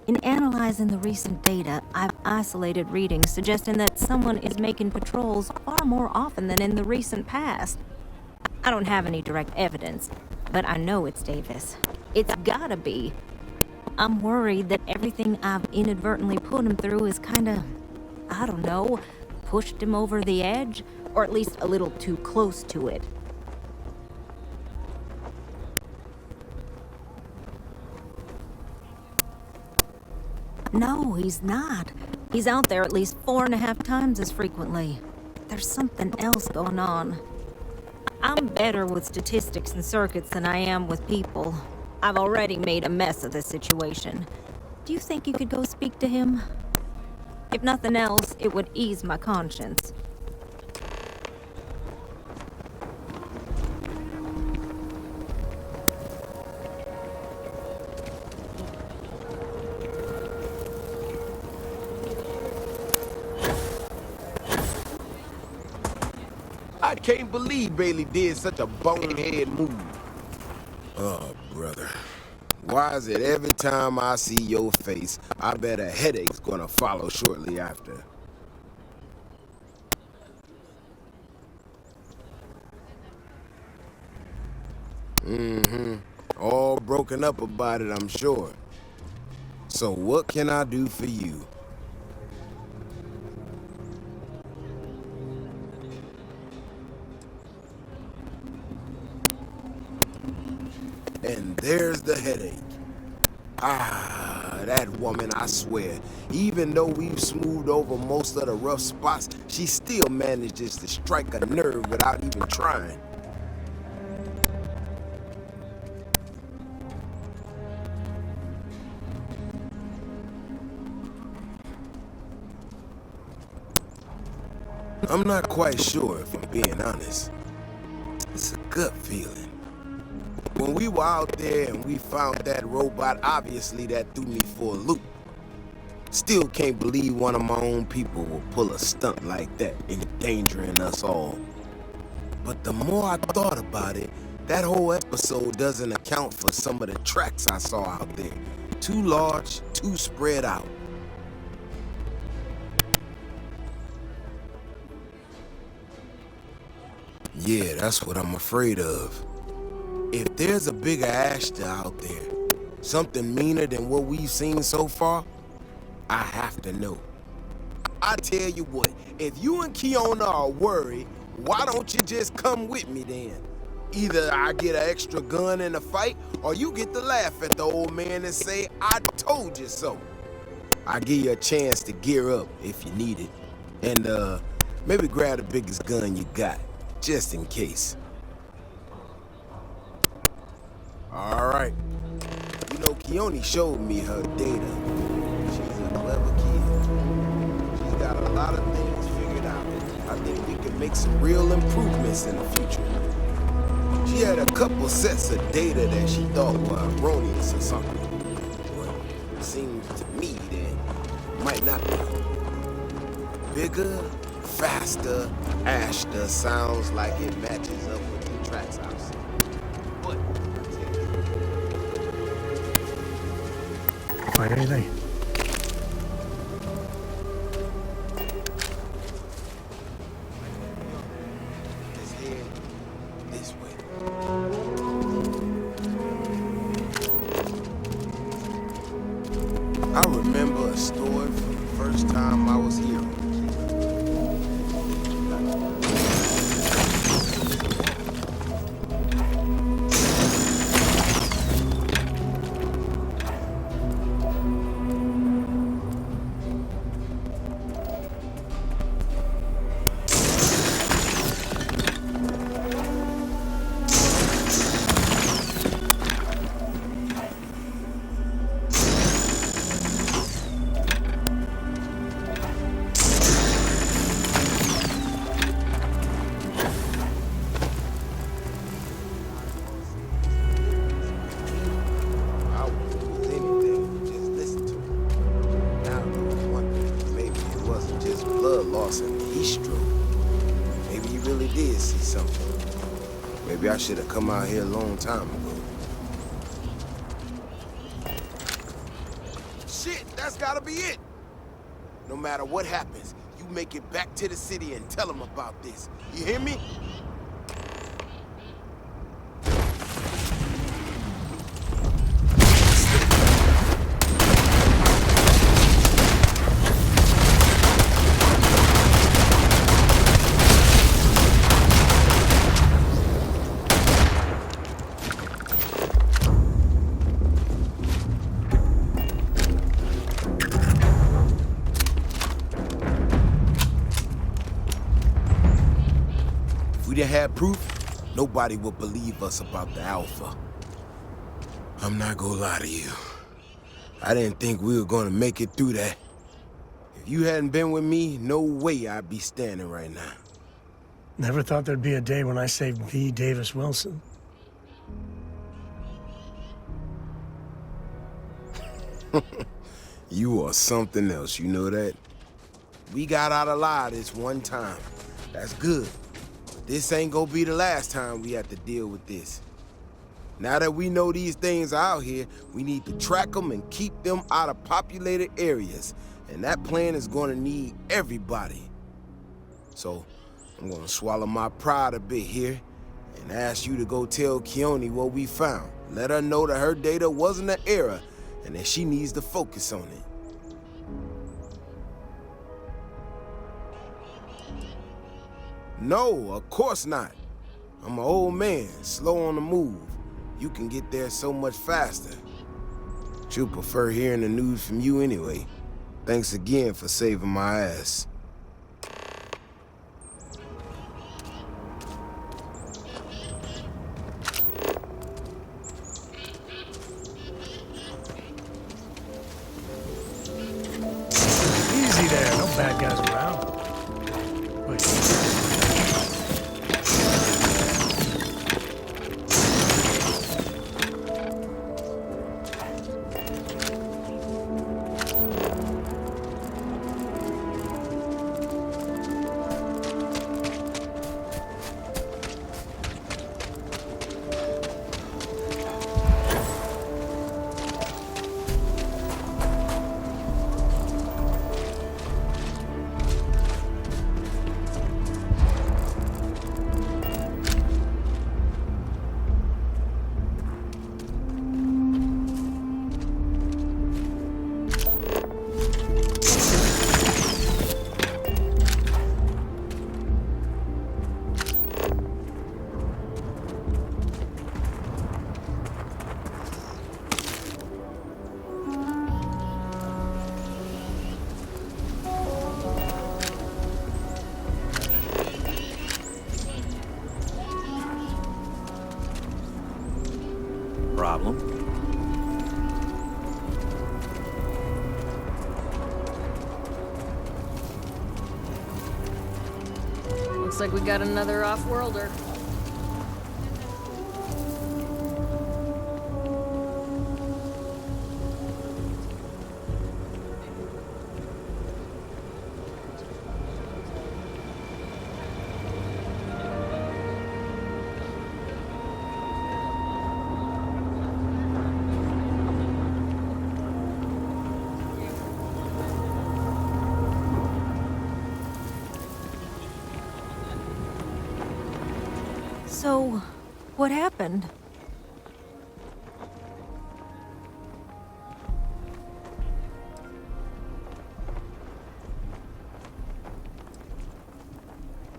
In analyzing the recent data, I've isolated readings suggesting that someone is making patrols far more often than in the recent past. I don't have any direct evidence, but I know it's Davis. It's gotta be. I'm worried that everything I've inadvertently put him through is kinda, I don't know, pushed him over the edge, or at least a little too close to it. No, he's not. He's out there at least 4.5 times as frequently. There's something else going on. I'm better with statistics and circuits than I am with people. I've already made a mess of the situation. Do you think you could go speak to him? If nothing else, it would ease my conscience. I can't believe Bailey did such a bonehead move. Oh, brother. Why is it every time I see your face, I bet a headache's gonna follow shortly after? Mm-hmm. All broken up about it, I'm sure. So what can I do for you? And there's the headache. Ah, that woman, I swear. Even though we've smoothed over most of the rough spots, she still manages to strike a nerve without even trying. I'm not quite sure, if I'm being honest. It's a gut feeling. When we were out there and we found that robot, obviously that threw me for a loop. Still can't believe one of my own people will pull a stunt like that, endangering us all. But the more I thought about it, that whole episode doesn't account for some of the tracks I saw out there. Too large, too spread out. Yeah, that's what I'm afraid of. If there's a bigger Ashta out there, something meaner than what we've seen so far, I have to know. I tell you what, if you and Kiona are worried, why don't you just come with me then? Either I get an extra gun in the fight, or you get to laugh at the old man and say, I told you so. I'll give you a chance to gear up if you need it. And maybe grab the biggest gun you got, just in case. All right. You know, Keone showed me her data. She's a clever kid. She's got a lot of things figured out. I think we can make some real improvements in the future. She had a couple sets of data that she thought were erroneous or something. But it seems to me that might not be. Bigger, faster, Ashta sounds like it matches up with the tracks I've seen. But Find anything? let's head this way. I remember a story from the first time I was here. bistro. Maybe he really did see something. Maybe I should have come out here a long time ago. Shit, that's gotta be it! No matter what happens, you make it back to the city and tell them about this. You hear me? If we didn't have proof, nobody would believe us about the Alpha. I'm not gonna lie to you. I didn't think we were gonna make it through that. If you hadn't been with me, no way I'd be standing right now. Never thought there'd be a day when I saved V. Davis Wilson. You are something else, you know that? We got out alive this one time. That's good. But this ain't gonna be the last time we have to deal with this. Now that we know these things are out here, we need to track them and keep them out of populated areas. And that plan is gonna need everybody. So, I'm gonna swallow my pride a bit here and ask you to go tell Keone what we found. Let her know that her data wasn't an error and that she needs to focus on it. No, of course not. I'm an old man, slow on the move. You can get there so much faster. She'll prefer hearing the news from you anyway. Thanks again for saving my ass. Easy there, no bad guys around. Wait. Problem? Looks like we got another off-worlder. So, what happened?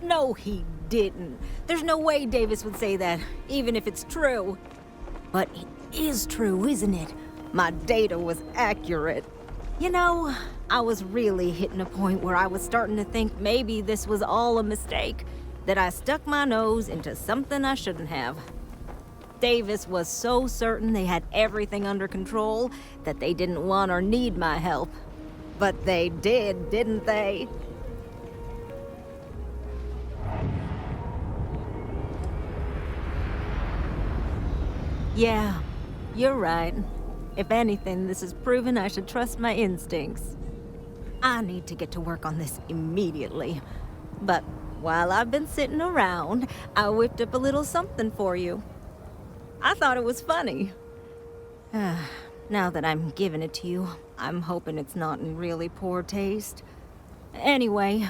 No, he didn't. There's no way Davis would say that, even if it's true. But it is true, isn't it? My data was accurate. You know, I was really hitting a point where I was starting to think maybe this was all a mistake. That I stuck my nose into something I shouldn't have. Davis was so certain they had everything under control that they didn't want or need my help. But they did, didn't they? Yeah, you're right. If anything, this has proven I should trust my instincts. I need to get to work on this immediately. But while I've been sitting around, I whipped up a little something for you. I thought it was funny. Now that I'm giving it to you, I'm hoping it's not in really poor taste. Anyway,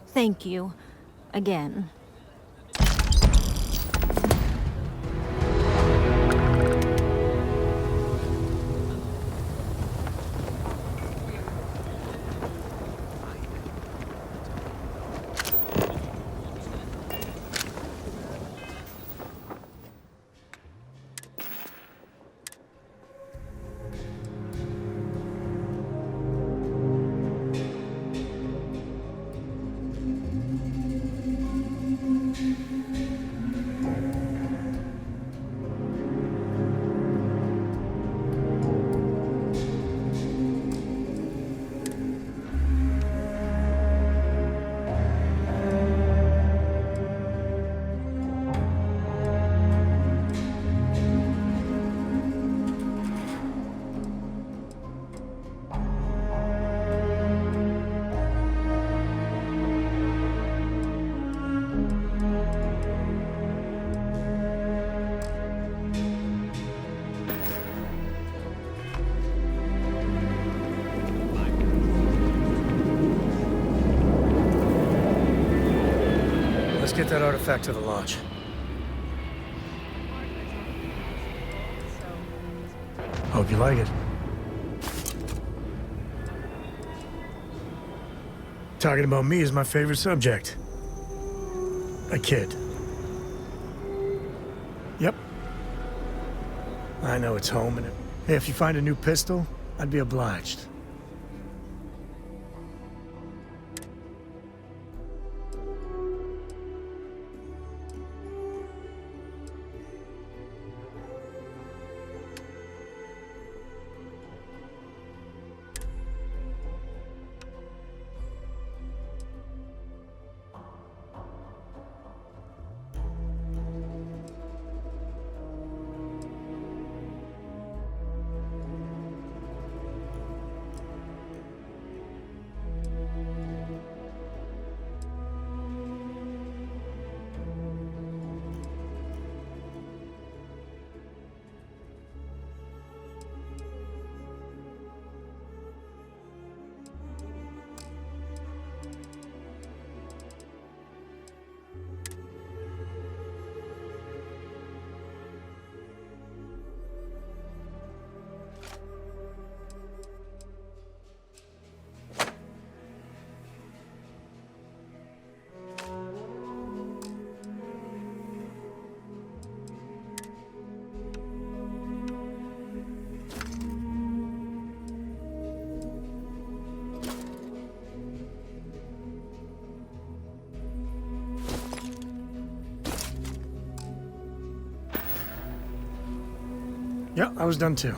thank you. Again. Let's get that artifact to the lodge. Hope you like it. Talking about me is my favorite subject. A kid. Yep. I know it's home, and hey, if you find a new pistol, I'd be obliged. Yeah, I was done too.